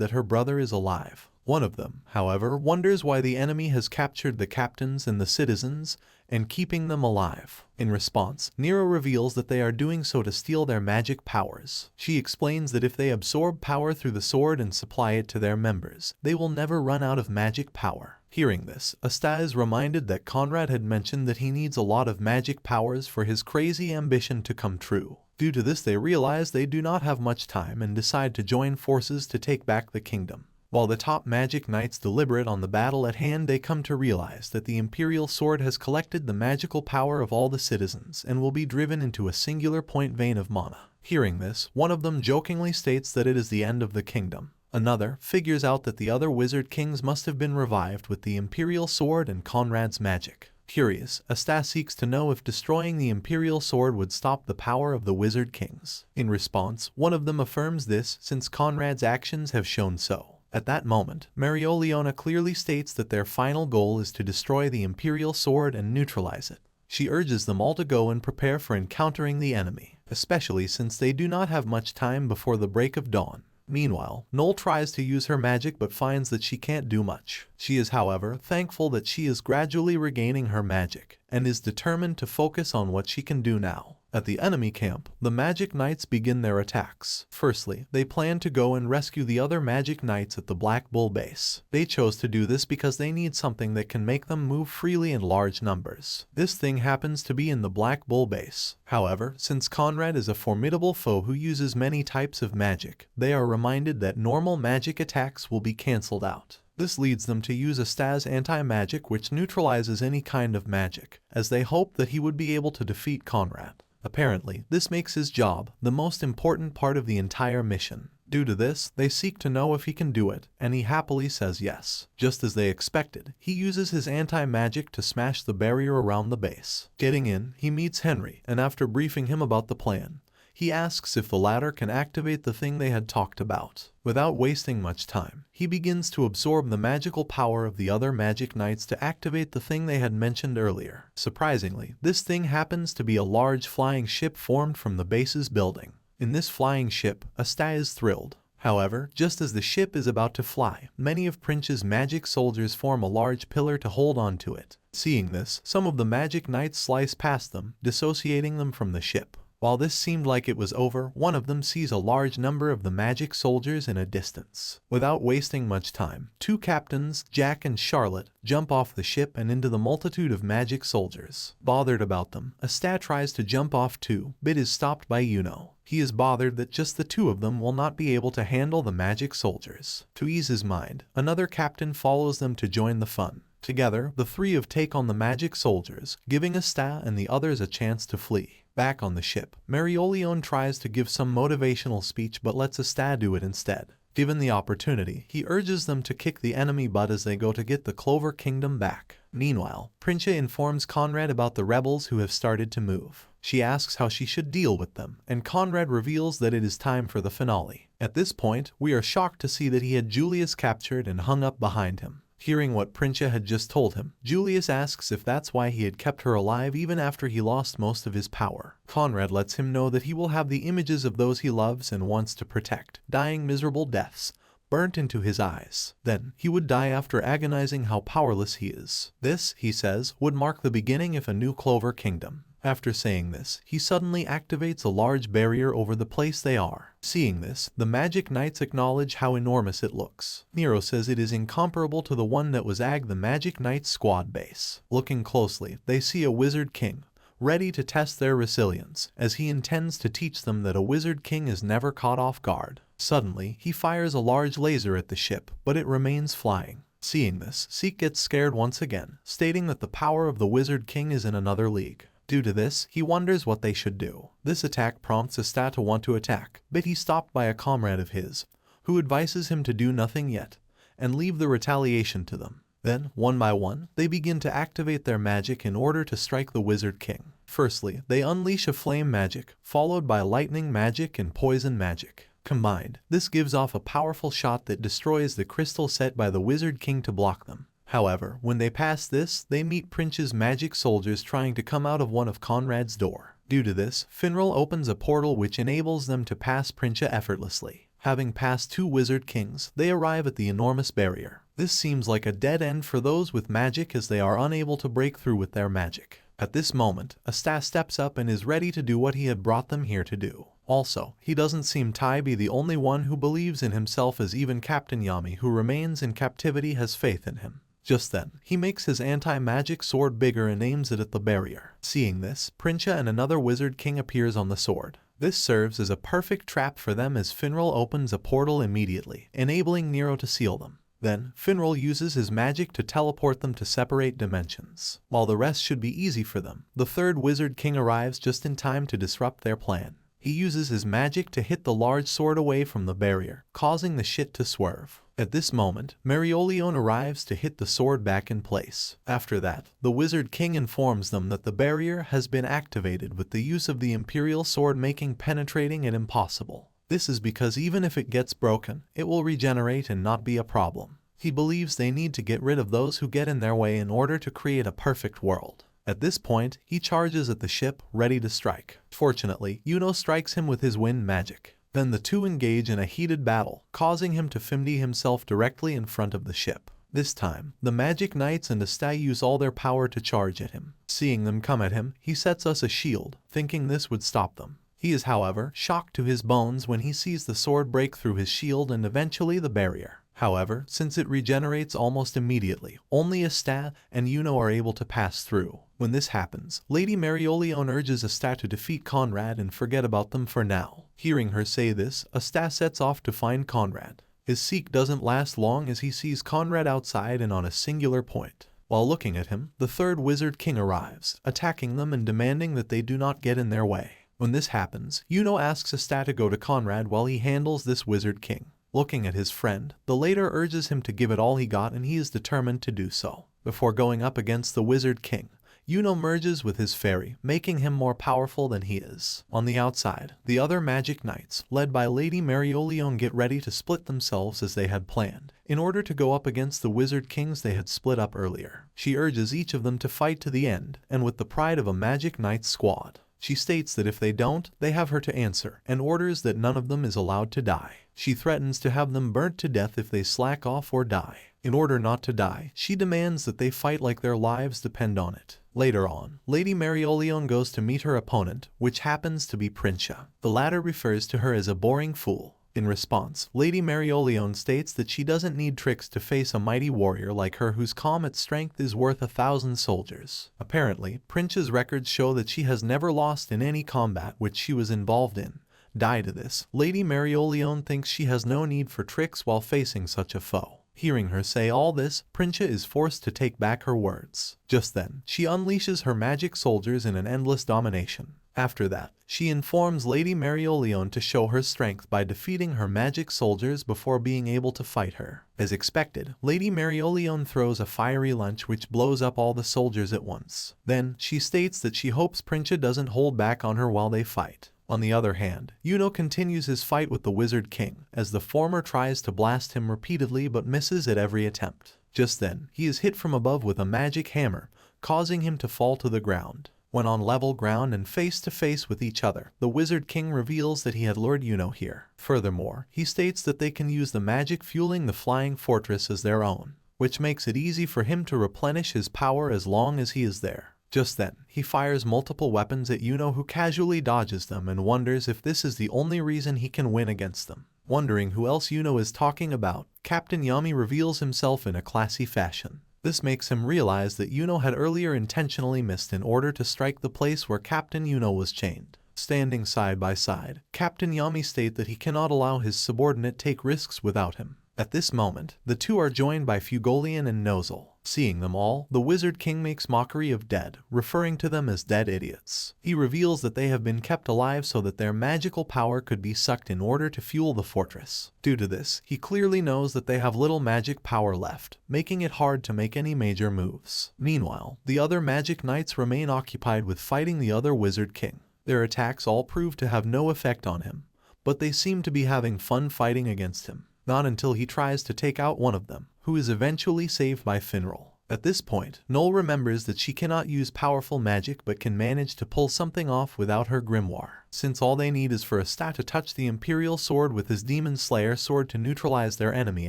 that her brother is alive. One of them, however, wonders why the enemy has captured the captains and the citizens and keeping them alive. In response, Nero reveals that they are doing so to steal their magic powers. She explains that if they absorb power through the sword and supply it to their members, they will never run out of magic power. Hearing this, Asta is reminded that Conrad had mentioned that he needs a lot of magic powers for his crazy ambition to come true. Due to this, they realize they do not have much time and decide to join forces to take back the kingdom. While the top magic knights deliberate on the battle at hand, they come to realize that the Imperial Sword has collected the magical power of all the citizens and will be driven into a singular point vein of mana. Hearing this, one of them jokingly states that it is the end of the kingdom. Another figures out that the other wizard kings must have been revived with the Imperial Sword and Conrad's magic. Curious, Asta seeks to know if destroying the Imperial Sword would stop the power of the Wizard Kings. In response, one of them affirms this since Conrad's actions have shown so. At that moment, Mereoleona clearly states that their final goal is to destroy the Imperial Sword and neutralize it. She urges them all to go and prepare for encountering the enemy, especially since they do not have much time before the break of dawn. Meanwhile, Noel tries to use her magic but finds that she can't do much. She is, however, thankful that she is gradually regaining her magic, and is determined to focus on what she can do now. At the enemy camp, the Magic Knights begin their attacks. Firstly, they plan to go and rescue the other Magic Knights at the Black Bull base. They chose to do this because they need something that can make them move freely in large numbers. This thing happens to be in the Black Bull base. However, since Conrad is a formidable foe who uses many types of magic, they are reminded that normal magic attacks will be cancelled out. This leads them to use Asta's anti-magic, which neutralizes any kind of magic, as they hope that he would be able to defeat Conrad. Apparently, this makes his job the most important part of the entire mission. Due to this, they seek to know if he can do it, and he happily says yes. Just as they expected, he uses his anti-magic to smash the barrier around the base. Getting in, he meets Henry, and after briefing him about the plan, he asks if the latter can activate the thing they had talked about. Without wasting much time, he begins to absorb the magical power of the other Magic Knights to activate the thing they had mentioned earlier. Surprisingly, this thing happens to be a large flying ship formed from the base's building. In this flying ship, Asta is thrilled. However, just as the ship is about to fly, many of Prince's magic soldiers form a large pillar to hold on to it. Seeing this, some of the Magic Knights slice past them, dissociating them from the ship. While this seemed like it was over, one of them sees a large number of the magic soldiers in a distance. Without wasting much time, two captains, Jack and Charlotte, jump off the ship and into the multitude of magic soldiers. Bothered about them, Asta tries to jump off too, but is stopped by Yuno. He is bothered that just the two of them will not be able to handle the magic soldiers. To ease his mind, another captain follows them to join the fun. Together, the three of take on the magic soldiers, giving Asta and the others a chance to flee. Back on the ship, Mereoleona tries to give some motivational speech but lets Asta do it instead. Given the opportunity, he urges them to kick the enemy butt as they go to get the Clover Kingdom back. Meanwhile, Prince informs Conrad about the rebels who have started to move. She asks how she should deal with them, and Conrad reveals that it is time for the finale. At this point, we are shocked to see that he had Julius captured and hung up behind him. Hearing what Prince had just told him, Julius asks if that's why he had kept her alive even after he lost most of his power. Conrad lets him know that he will have the images of those he loves and wants to protect, dying miserable deaths, burnt into his eyes. Then, he would die after agonizing how powerless he is. This, he says, would mark the beginning of a new Clover Kingdom. After saying this, he suddenly activates a large barrier over the place they are. Seeing this, the Magic Knights acknowledge how enormous it looks. Nero says it is incomparable to the one that was the Magic Knights squad base. Looking closely, they see a Wizard King, ready to test their resilience, as he intends to teach them that a Wizard King is never caught off guard. Suddenly, he fires a large laser at the ship, but it remains flying. Seeing this, Zeke gets scared once again, stating that the power of the Wizard King is in another league. Due to this, he wonders what they should do. This attack prompts Asta to want to attack, but he's stopped by a comrade of his, who advises him to do nothing yet, and leave the retaliation to them. Then, one by one, they begin to activate their magic in order to strike the Wizard King. Firstly, they unleash a flame magic, followed by lightning magic and poison magic. Combined, this gives off a powerful shot that destroys the crystal set by the Wizard King to block them. However, when they pass this, they meet Prince's magic soldiers trying to come out of one of Conrad's door. Due to this, Finral opens a portal which enables them to pass Prince effortlessly. Having passed two Wizard Kings, they arrive at the enormous barrier. This seems like a dead end for those with magic as they are unable to break through with their magic. At this moment, Asta steps up and is ready to do what he had brought them here to do. Also, he doesn't seem to be the only one who believes in himself, as even Captain Yami, who remains in captivity, has faith in him. Just then, he makes his anti-magic sword bigger and aims it at the barrier. Seeing this, Prince and another Wizard King appears on the sword. This serves as a perfect trap for them as Finral opens a portal immediately, enabling Nero to seal them. Then, Finral uses his magic to teleport them to separate dimensions. While the rest should be easy for them, the third Wizard King arrives just in time to disrupt their plan. He uses his magic to hit the large sword away from the barrier, causing the shit to swerve. At this moment, Mereolion arrives to hit the sword back in place. After that, the Wizard King informs them that the barrier has been activated with the use of the Imperial Sword, making penetrating it impossible. This is because even if it gets broken, it will regenerate and not be a problem. He believes they need to get rid of those who get in their way in order to create a perfect world. At this point, he charges at the ship, ready to strike. Fortunately, Yuno strikes him with his wind magic. Then the two engage in a heated battle, causing him to Fimdi himself directly in front of the ship. This time, the Magic Knights and Asta use all their power to charge at him. Seeing them come at him, he sets us a shield, thinking this would stop them. He is, however, shocked to his bones when he sees the sword break through his shield and eventually the barrier. However, since it regenerates almost immediately, only Asta and Yuno are able to pass through. When this happens, Lady Mereolion urges Asta to defeat Conrad and forget about them for now. Hearing her say this, Asta sets off to find Conrad. His seek doesn't last long as he sees Conrad outside and on a singular point. While looking at him, the third Wizard King arrives, attacking them and demanding that they do not get in their way. When this happens, Yuno asks Asta to go to Conrad while he handles this Wizard King. Looking at his friend, the latter urges him to give it all he got, and he is determined to do so. Before going up against the Wizard King, Yuno merges with his fairy, making him more powerful than he is. On the outside, the other Magic Knights, led by Lady Mereolion, get ready to split themselves as they had planned, in order to go up against the Wizard Kings they had split up earlier. She urges each of them to fight to the end, and with the pride of a Magic Knights squad. She states that if they don't, they have her to answer, and orders that none of them is allowed to die. She threatens to have them burnt to death if they slack off or die. In order not to die, she demands that they fight like their lives depend on it. Later on, Lady Mereolion goes to meet her opponent, which happens to be Princha. The latter refers to her as a boring fool. In response, Lady Mereolion states that she doesn't need tricks to face a mighty warrior like her whose comet strength is worth 1,000 soldiers. Apparently, Princha's records show that she has never lost in any combat which she was involved in. Die to this, Lady Mereolion thinks she has no need for tricks while facing such a foe. Hearing her say all this, Princha is forced to take back her words. Just then, she unleashes her magic soldiers in an endless domination. After that, she informs Lady Mereolion to show her strength by defeating her magic soldiers before being able to fight her. As expected, Lady Mereolion throws a fiery lunch which blows up all the soldiers at once. Then, she states that she hopes Princha doesn't hold back on her while they fight. On the other hand, Yuno continues his fight with the Wizard King, as the former tries to blast him repeatedly but misses at every attempt. Just then, he is hit from above with a magic hammer, causing him to fall to the ground. When on level ground and face to face with each other, the Wizard King reveals that he had lured Yuno here. Furthermore, he states that they can use the magic fueling the flying fortress as their own, which makes it easy for him to replenish his power as long as he is there. Just then, he fires multiple weapons at Yuno, who casually dodges them and wonders if this is the only reason he can win against them. Wondering who else Yuno is talking about, Captain Yami reveals himself in a classy fashion. This makes him realize that Yuno had earlier intentionally missed in order to strike the place where Captain Yuno was chained. Standing side by side, Captain Yami states that he cannot allow his subordinate take risks without him. At this moment, the two are joined by Fugolian and Nozel. Seeing them all, the Wizard King makes mockery of dead, referring to them as dead idiots. He reveals that they have been kept alive so that their magical power could be sucked in order to fuel the fortress. Due to this, he clearly knows that they have little magic power left, making it hard to make any major moves. Meanwhile, the other Magic Knights remain occupied with fighting the other Wizard King. Their attacks all prove to have no effect on him, but they seem to be having fun fighting against him. Not until he tries to take out one of them, who is eventually saved by Finral. At this point, Noel remembers that she cannot use powerful magic but can manage to pull something off without her grimoire. Since all they need is for Asta to touch the Imperial Sword with his Demon Slayer sword to neutralize their enemy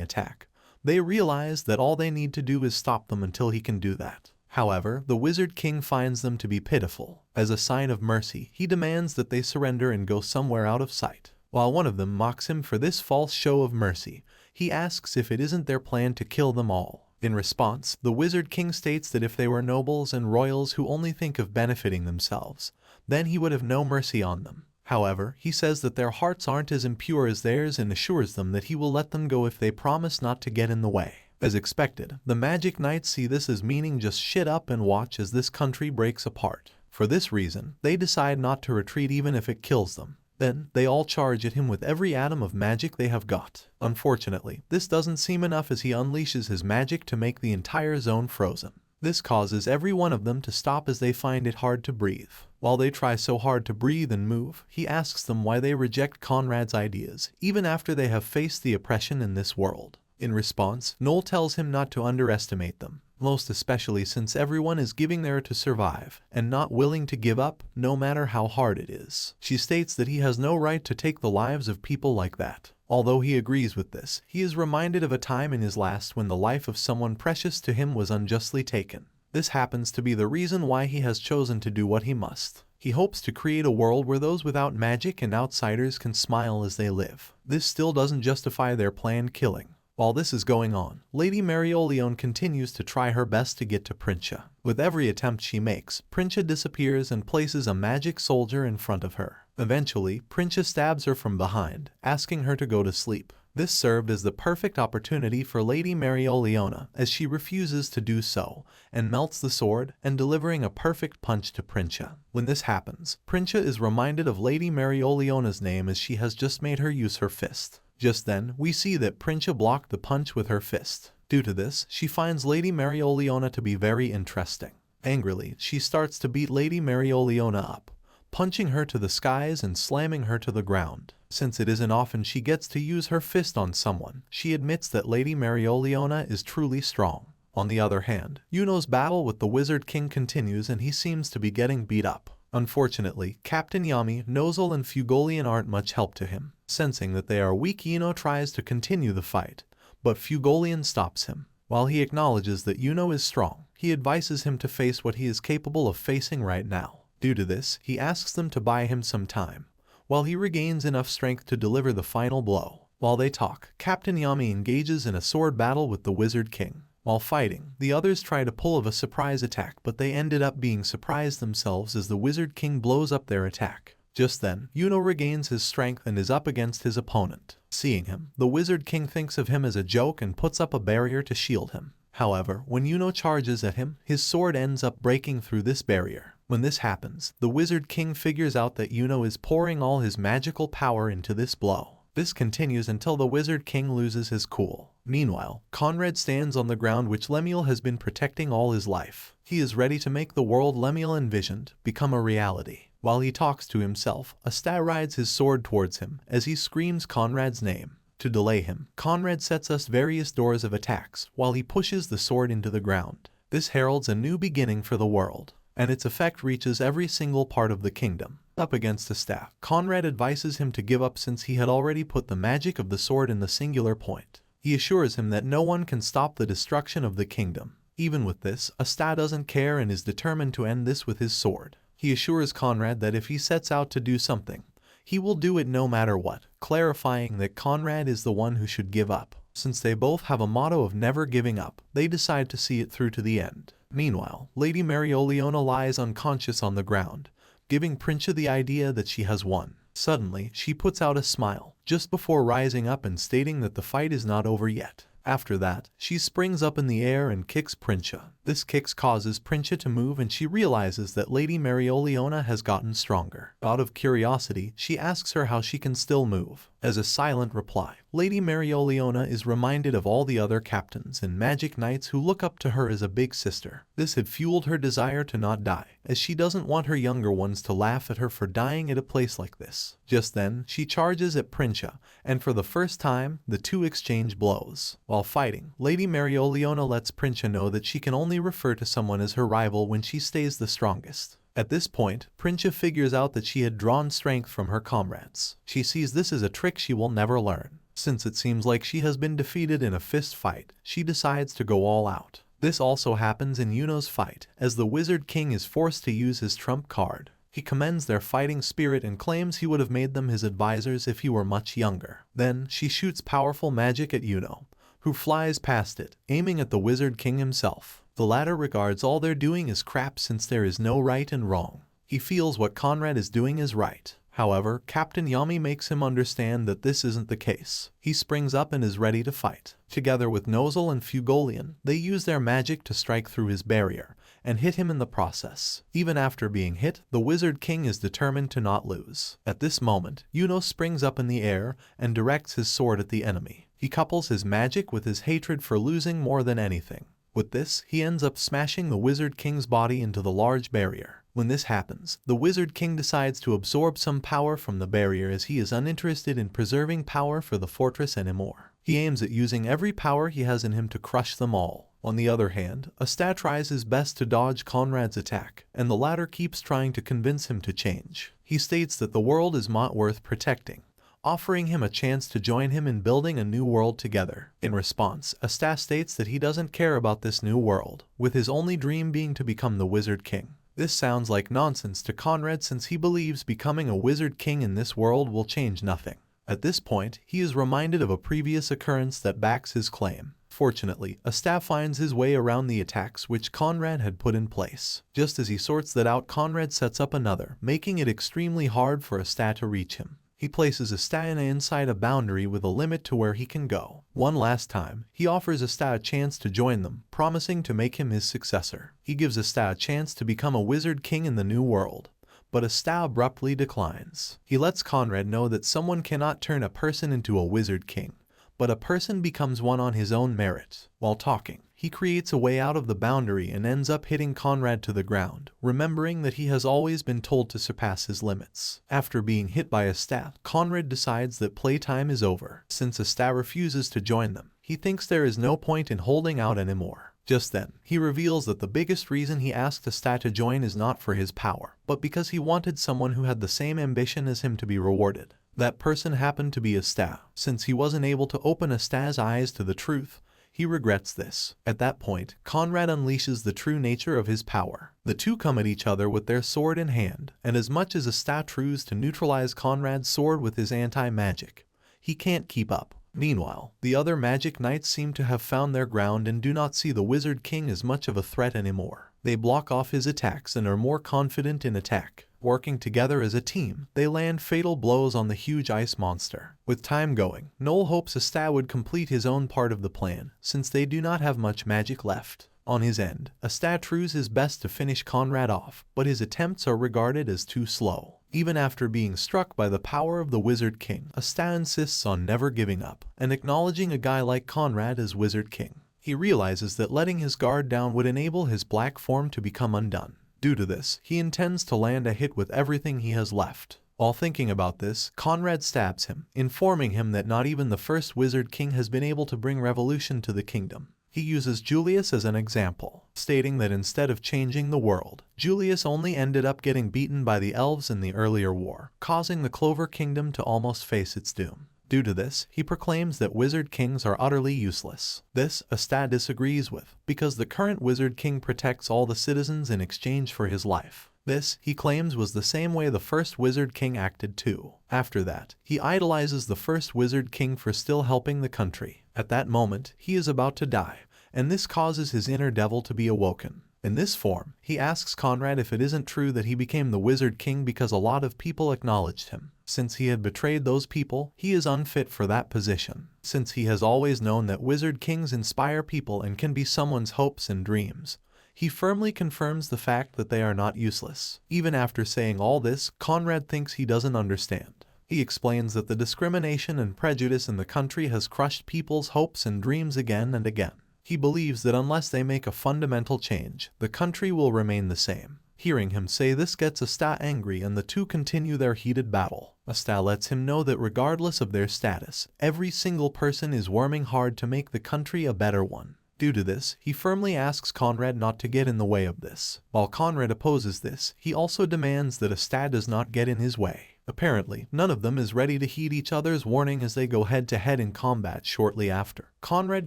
attack, they realize that all they need to do is stop them until he can do that. However, the Wizard King finds them to be pitiful. As a sign of mercy, he demands that they surrender and go somewhere out of sight. While one of them mocks him for this false show of mercy, he asks if it isn't their plan to kill them all. In response, the Wizard King states that if they were nobles and royals who only think of benefiting themselves, then he would have no mercy on them. However, he says that their hearts aren't as impure as theirs and assures them that he will let them go if they promise not to get in the way. As expected, the Magic Knights see this as meaning just shit up and watch as this country breaks apart. For this reason, they decide not to retreat even if it kills them. Then, they all charge at him with every atom of magic they have got. Unfortunately, this doesn't seem enough as he unleashes his magic to make the entire zone frozen. This causes every one of them to stop as they find it hard to breathe. While they try so hard to breathe and move, he asks them why they reject Conrad's ideas, even after they have faced the oppression in this world. In response, Noel tells him not to underestimate them, most especially since everyone is giving there to survive, and not willing to give up, no matter how hard it is. She states that he has no right to take the lives of people like that. Although he agrees with this, he is reminded of a time in his last when the life of someone precious to him was unjustly taken. This happens to be the reason why he has chosen to do what he must. He hopes to create a world where those without magic and outsiders can smile as they live. This still doesn't justify their planned killing. While this is going on, Lady Marioleone continues to try her best to get to Princha. With every attempt she makes, Princha disappears and places a magic soldier in front of her. Eventually, Princha stabs her from behind, asking her to go to sleep. This served as the perfect opportunity for Lady Marioleone, as she refuses to do so, and melts the sword, and delivering a perfect punch to Princha. When this happens, Princha is reminded of Lady Marioleone's name as she has just made her use her fist. Just then, we see that Princha blocked the punch with her fist. Due to this, she finds Lady Marioleone to be very interesting. Angrily, she starts to beat Lady Marioleone up, punching her to the skies and slamming her to the ground. Since it isn't often she gets to use her fist on someone, she admits that Lady Marioleone is truly strong. On the other hand, Yuno's battle with the Wizard King continues and he seems to be getting beat up. Unfortunately, Captain Yami, Nozel and Fugolian aren't much help to him. Sensing that they are weak, Yuno tries to continue the fight, but Fugolian stops him. While he acknowledges that Yuno is strong, he advises him to face what he is capable of facing right now. Due to this, he asks them to buy him some time, while he regains enough strength to deliver the final blow. While they talk, Captain Yami engages in a sword battle with the Wizard King. While fighting, the others try to pull a surprise attack, but they ended up being surprised themselves as the Wizard King blows up their attack. Just then, Yuno regains his strength and is up against his opponent. Seeing him, the Wizard King thinks of him as a joke and puts up a barrier to shield him. However, when Yuno charges at him, his sword ends up breaking through this barrier. When this happens, the Wizard King figures out that Yuno is pouring all his magical power into this blow. This continues until the Wizard King loses his cool. Meanwhile, Conrad stands on the ground which Lemuel has been protecting all his life. He is ready to make the world Lemuel envisioned become a reality. While he talks to himself, Asta rides his sword towards him as he screams Conrad's name. To delay him, Conrad sets us various doors of attacks while he pushes the sword into the ground. This heralds a new beginning for the world, and its effect reaches every single part of the kingdom. Up against Asta, Conrad advises him to give up since he had already put the magic of the sword in the singular point. He assures him that no one can stop the destruction of the kingdom. Even with this, Asta doesn't care and is determined to end this with his sword. He assures Conrad that if he sets out to do something, he will do it no matter what, clarifying that Conrad is the one who should give up. Since they both have a motto of never giving up, they decide to see it through to the end. Meanwhile, Lady Marioleone lies unconscious on the ground, giving Princha the idea that she has won. Suddenly, she puts out a smile, just before rising up and stating that the fight is not over yet. After that, she springs up in the air and kicks Princha. This kick causes Princha to move and she realizes that Lady Marioleone has gotten stronger. Out of curiosity, she asks her how she can still move. As a silent reply, Lady Marioleone is reminded of all the other captains and magic knights who look up to her as a big sister. This had fueled her desire to not die, as she doesn't want her younger ones to laugh at her for dying at a place like this. Just then, she charges at Princha, and for the first time, the two exchange blows. While fighting, Lady Marioleone lets Princha know that she can only refer to someone as her rival when she stays the strongest. At this point, Princha figures out that she had drawn strength from her comrades. She sees this as a trick she will never learn. Since it seems like she has been defeated in a fist fight, she decides to go all out. This also happens in Yuno's fight, as the Wizard King is forced to use his trump card. He commends their fighting spirit and claims he would have made them his advisors if he were much younger. Then, she shoots powerful magic at Yuno, who flies past it, aiming at the Wizard King himself. The latter regards all they're doing as crap since there is no right and wrong. He feels what Conrad is doing is right. However, Captain Yami makes him understand that this isn't the case. He springs up and is ready to fight. Together with Nozel and Fugolian, they use their magic to strike through his barrier, and hit him in the process. Even after being hit, the Wizard King is determined to not lose. At this moment, Yuno springs up in the air and directs his sword at the enemy. He couples his magic with his hatred for losing more than anything. With this, he ends up smashing the Wizard King's body into the large barrier. When this happens, the Wizard King decides to absorb some power from the barrier as he is uninterested in preserving power for the fortress anymore. He aims at using every power he has in him to crush them all. On the other hand, Asta tries his best to dodge Conrad's attack, and the latter keeps trying to convince him to change. He states that the world is not worth protecting, offering him a chance to join him in building a new world together. In response, Asta states that he doesn't care about this new world, with his only dream being to become the Wizard King. This sounds like nonsense to Conrad since he believes becoming a Wizard King in this world will change nothing. At this point, he is reminded of a previous occurrence that backs his claim. Fortunately, Asta finds his way around the attacks which Conrad had put in place. Just as he sorts that out, Conrad sets up another, making it extremely hard for Asta to reach him. He places Asta inside a boundary with a limit to where he can go. One last time, he offers Asta a chance to join them, promising to make him his successor. He gives Asta a chance to become a Wizard King in the new world, but Asta abruptly declines. He lets Conrad know that someone cannot turn a person into a Wizard King, but a person becomes one on his own merit. While talking, he creates a way out of the boundary and ends up hitting Conrad to the ground, remembering that he has always been told to surpass his limits. After being hit by Asta, Conrad decides that playtime is over. Since Asta refuses to join them, he thinks there is no point in holding out anymore. Just then, he reveals that the biggest reason he asked Asta to join is not for his power, but because he wanted someone who had the same ambition as him to be rewarded. That person happened to be Asta. Since he wasn't able to open Asta's eyes to the truth, he regrets this. At that point, Conrad unleashes the true nature of his power. The two come at each other with their sword in hand, and as much as Asta tries to neutralize Conrad's sword with his anti-magic, he can't keep up. Meanwhile, the other magic knights seem to have found their ground and do not see the Wizard King as much of a threat anymore. They block off his attacks and are more confident in attack. Working together as a team, they land fatal blows on the huge ice monster. With time going, Noel hopes Asta would complete his own part of the plan, since they do not have much magic left. On his end, Asta tries his best to finish Conrad off, but his attempts are regarded as too slow. Even after being struck by the power of the Wizard King, Asta insists on never giving up, and acknowledging a guy like Conrad as Wizard King. He realizes that letting his guard down would enable his black form to become undone. Due to this, he intends to land a hit with everything he has left. While thinking about this, Conrad stabs him, informing him that not even the first Wizard King has been able to bring revolution to the kingdom. He uses Julius as an example, stating that instead of changing the world, Julius only ended up getting beaten by the elves in the earlier war, causing the Clover Kingdom to almost face its doom. Due to this, he proclaims that Wizard Kings are utterly useless. This, Asta disagrees with, because the current Wizard King protects all the citizens in exchange for his life. This, he claims, was the same way the first Wizard King acted too. After that, he idolizes the first Wizard King for still helping the country. At that moment, he is about to die, and this causes his inner devil to be awoken. In this form, he asks Conrad if it isn't true that he became the Wizard King because a lot of people acknowledged him. Since he had betrayed those people, he is unfit for that position. Since he has always known that Wizard Kings inspire people and can be someone's hopes and dreams, he firmly confirms the fact that they are not useless. Even after saying all this, Conrad thinks he doesn't understand. He explains that the discrimination and prejudice in the country has crushed people's hopes and dreams again and again. He believes that unless they make a fundamental change, the country will remain the same. Hearing him say this gets Asta angry and the two continue their heated battle. Asta lets him know that regardless of their status, every single person is working hard to make the country a better one. Due to this, he firmly asks Conrad not to get in the way of this. While Conrad opposes this, he also demands that Asta does not get in his way. Apparently, none of them is ready to heed each other's warning as they go head-to-head in combat shortly after. Conrad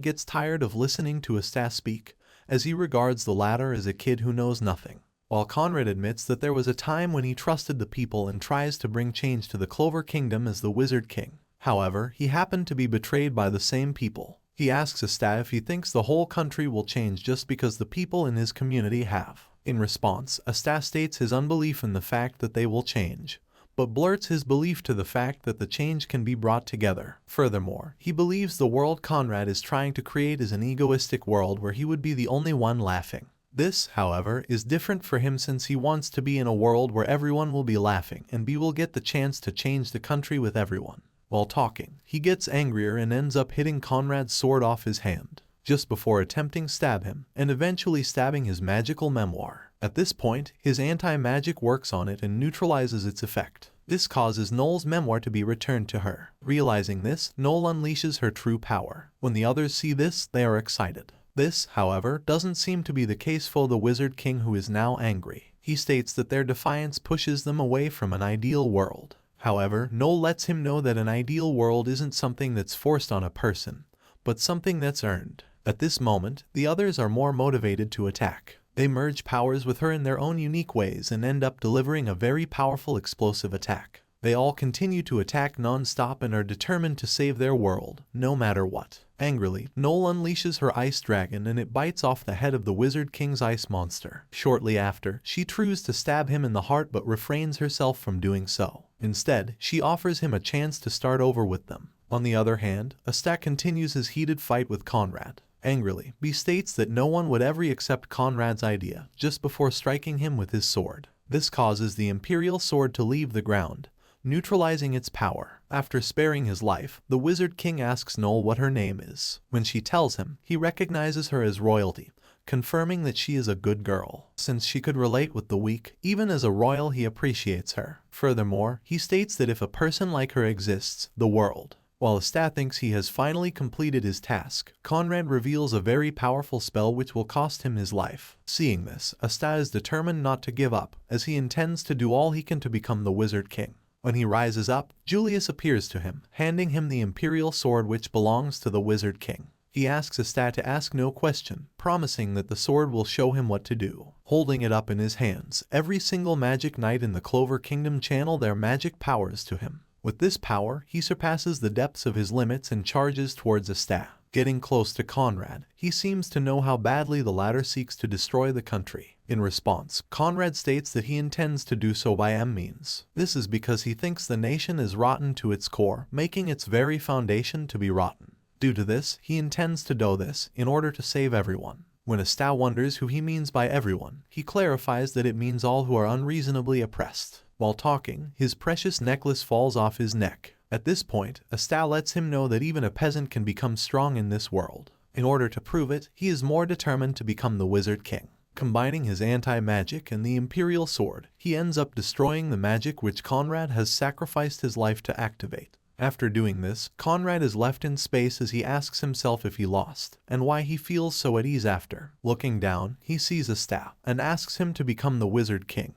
gets tired of listening to Asta speak, as he regards the latter as a kid who knows nothing. While Conrad admits that there was a time when he trusted the people and tries to bring change to the Clover Kingdom as the Wizard King. However, he happened to be betrayed by the same people. He asks Asta if he thinks the whole country will change just because the people in his community have. In response, Asta states his unbelief in the fact that they will change, but blurts his belief to the fact that the change can be brought together. Furthermore, he believes the world Conrad is trying to create is an egoistic world where he would be the only one laughing. This, however, is different for him since he wants to be in a world where everyone will be laughing and B will get the chance to change the country with everyone. While talking, he gets angrier and ends up hitting Conrad's sword off his hand, just before attempting to stab him, and eventually stabbing his magical memoir. At this point, his anti-magic works on it and neutralizes its effect. This causes Noel's memoir to be returned to her. Realizing this, Noel unleashes her true power. When the others see this, they are excited. This, however, doesn't seem to be the case for the Wizard King, who is now angry. He states that their defiance pushes them away from an ideal world. However, Noel lets him know that an ideal world isn't something that's forced on a person, but something that's earned. At this moment, the others are more motivated to attack. They merge powers with her in their own unique ways and end up delivering a very powerful explosive attack. They all continue to attack non-stop and are determined to save their world, no matter what. Angrily, Noel unleashes her ice dragon and it bites off the head of the Wizard King's ice monster. Shortly after, she tries to stab him in the heart but refrains herself from doing so. Instead, she offers him a chance to start over with them. On the other hand, Asta continues his heated fight with Conrad. Angrily, B states that no one would ever accept Conrad's idea, just before striking him with his sword. This causes the Imperial sword to leave the ground, neutralizing its power. After sparing his life, the Wizard King asks Noel what her name is. When she tells him, he recognizes her as royalty, confirming that she is a good girl. Since she could relate with the weak, even as a royal he appreciates her. Furthermore, he states that if a person like her exists, the world. While Asta thinks he has finally completed his task, Conrad reveals a very powerful spell which will cost him his life. Seeing this, Asta is determined not to give up, as he intends to do all he can to become the Wizard King. When he rises up, Julius appears to him, handing him the Imperial sword which belongs to the Wizard King. He asks Asta to ask no question, promising that the sword will show him what to do. Holding it up in his hands, every single magic knight in the Clover Kingdom channel their magic powers to him. With this power, he surpasses the depths of his limits and charges towards Asta. Getting close to Conrad, he seems to know how badly the latter seeks to destroy the country. In response, Conrad states that he intends to do so by any means. This is because he thinks the nation is rotten to its core, making its very foundation to be rotten. Due to this, he intends to do this in order to save everyone. When Asta wonders who he means by everyone, he clarifies that it means all who are unreasonably oppressed. While talking, his precious necklace falls off his neck. At this point, Asta lets him know that even a peasant can become strong in this world. In order to prove it, he is more determined to become the Wizard King. Combining his anti-magic and the Imperial sword, he ends up destroying the magic which Conrad has sacrificed his life to activate. After doing this, Conrad is left in space as he asks himself if he lost, and why he feels so at ease after. Looking down, he sees Asta, and asks him to become the Wizard King,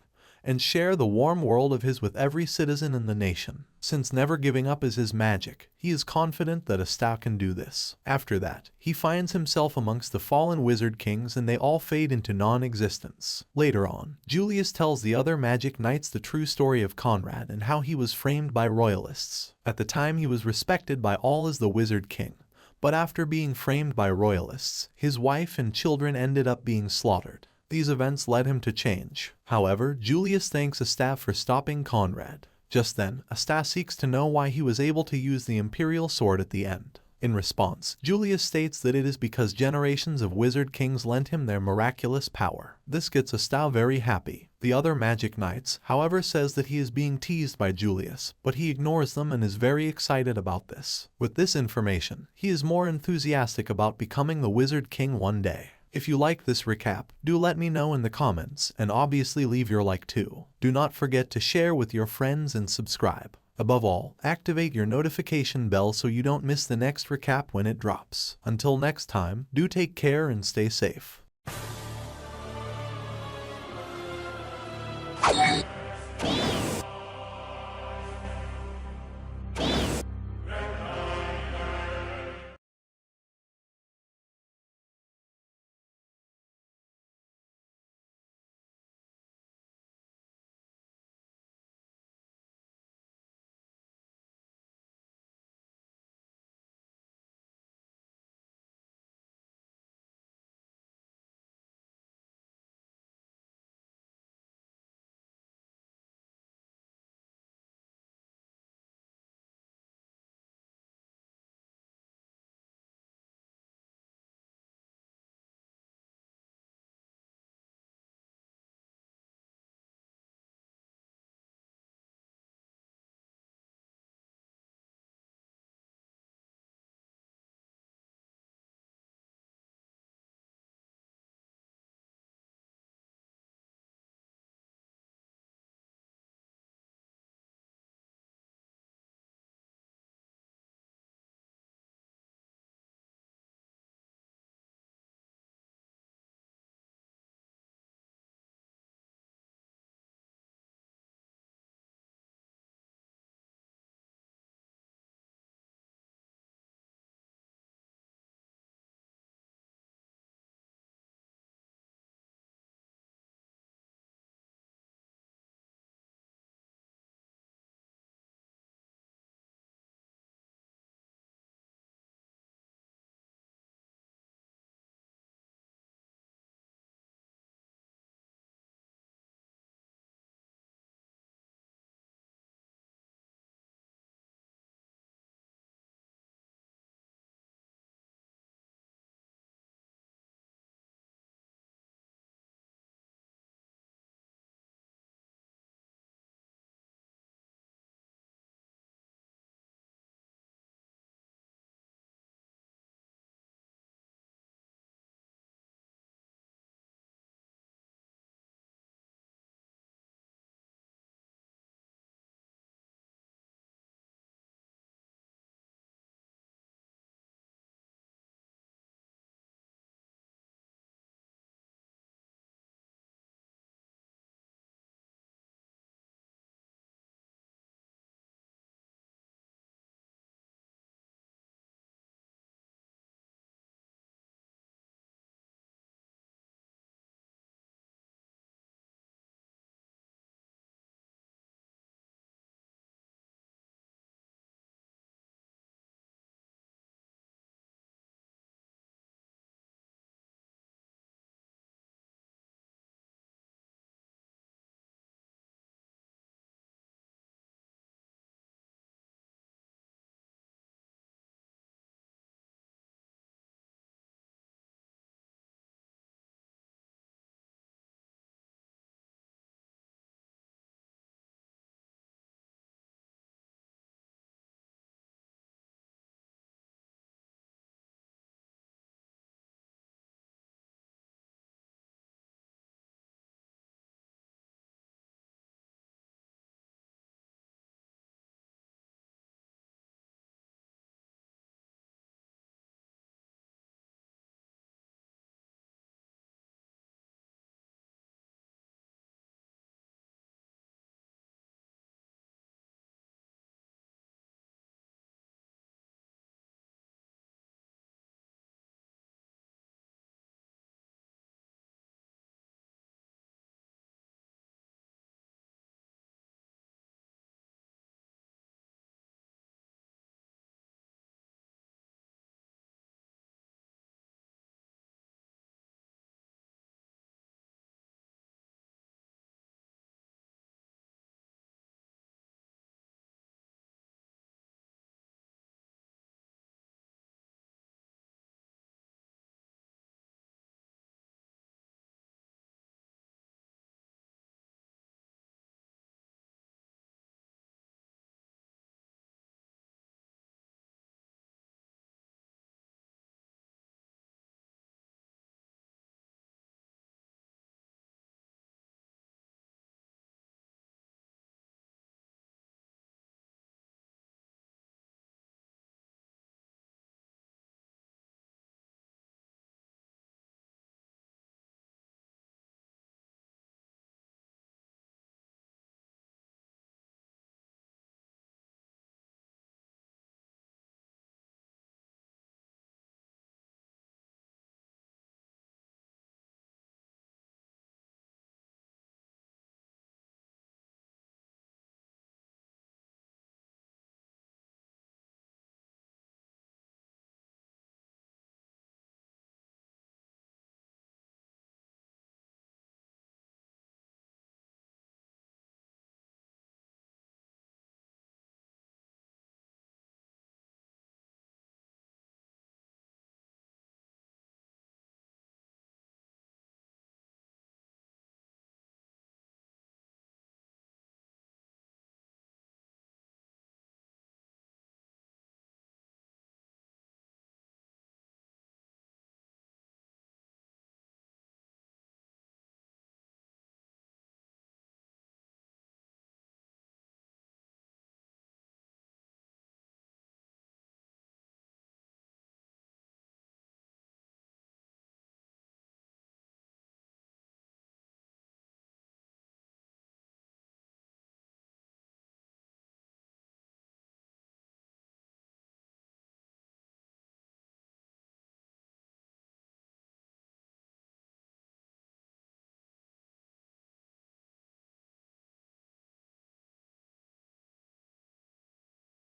and share the warm world of his with every citizen in the nation. Since never giving up is his magic, he is confident that Asta can do this. After that, he finds himself amongst the fallen Wizard Kings and they all fade into non-existence. Later on, Julius tells the other magic knights the true story of Conrad and how he was framed by royalists. At the time he was respected by all as the Wizard King, but after being framed by royalists, his wife and children ended up being slaughtered. These events led him to change. However, Julius thanks Asta for stopping Conrad. Just then, Asta seeks to know why he was able to use the Imperial sword at the end. In response, Julius states that it is because generations of Wizard Kings lent him their miraculous power. This gets Asta very happy. The other magic knights, however, says that he is being teased by Julius, but he ignores them and is very excited about this. With this information, he is more enthusiastic about becoming the Wizard King one day. If you like this recap, do let me know in the comments, and obviously leave your like too. Do not forget to share with your friends and subscribe. Above all, activate your notification bell so you don't miss the next recap when it drops. Until next time, do take care and stay safe.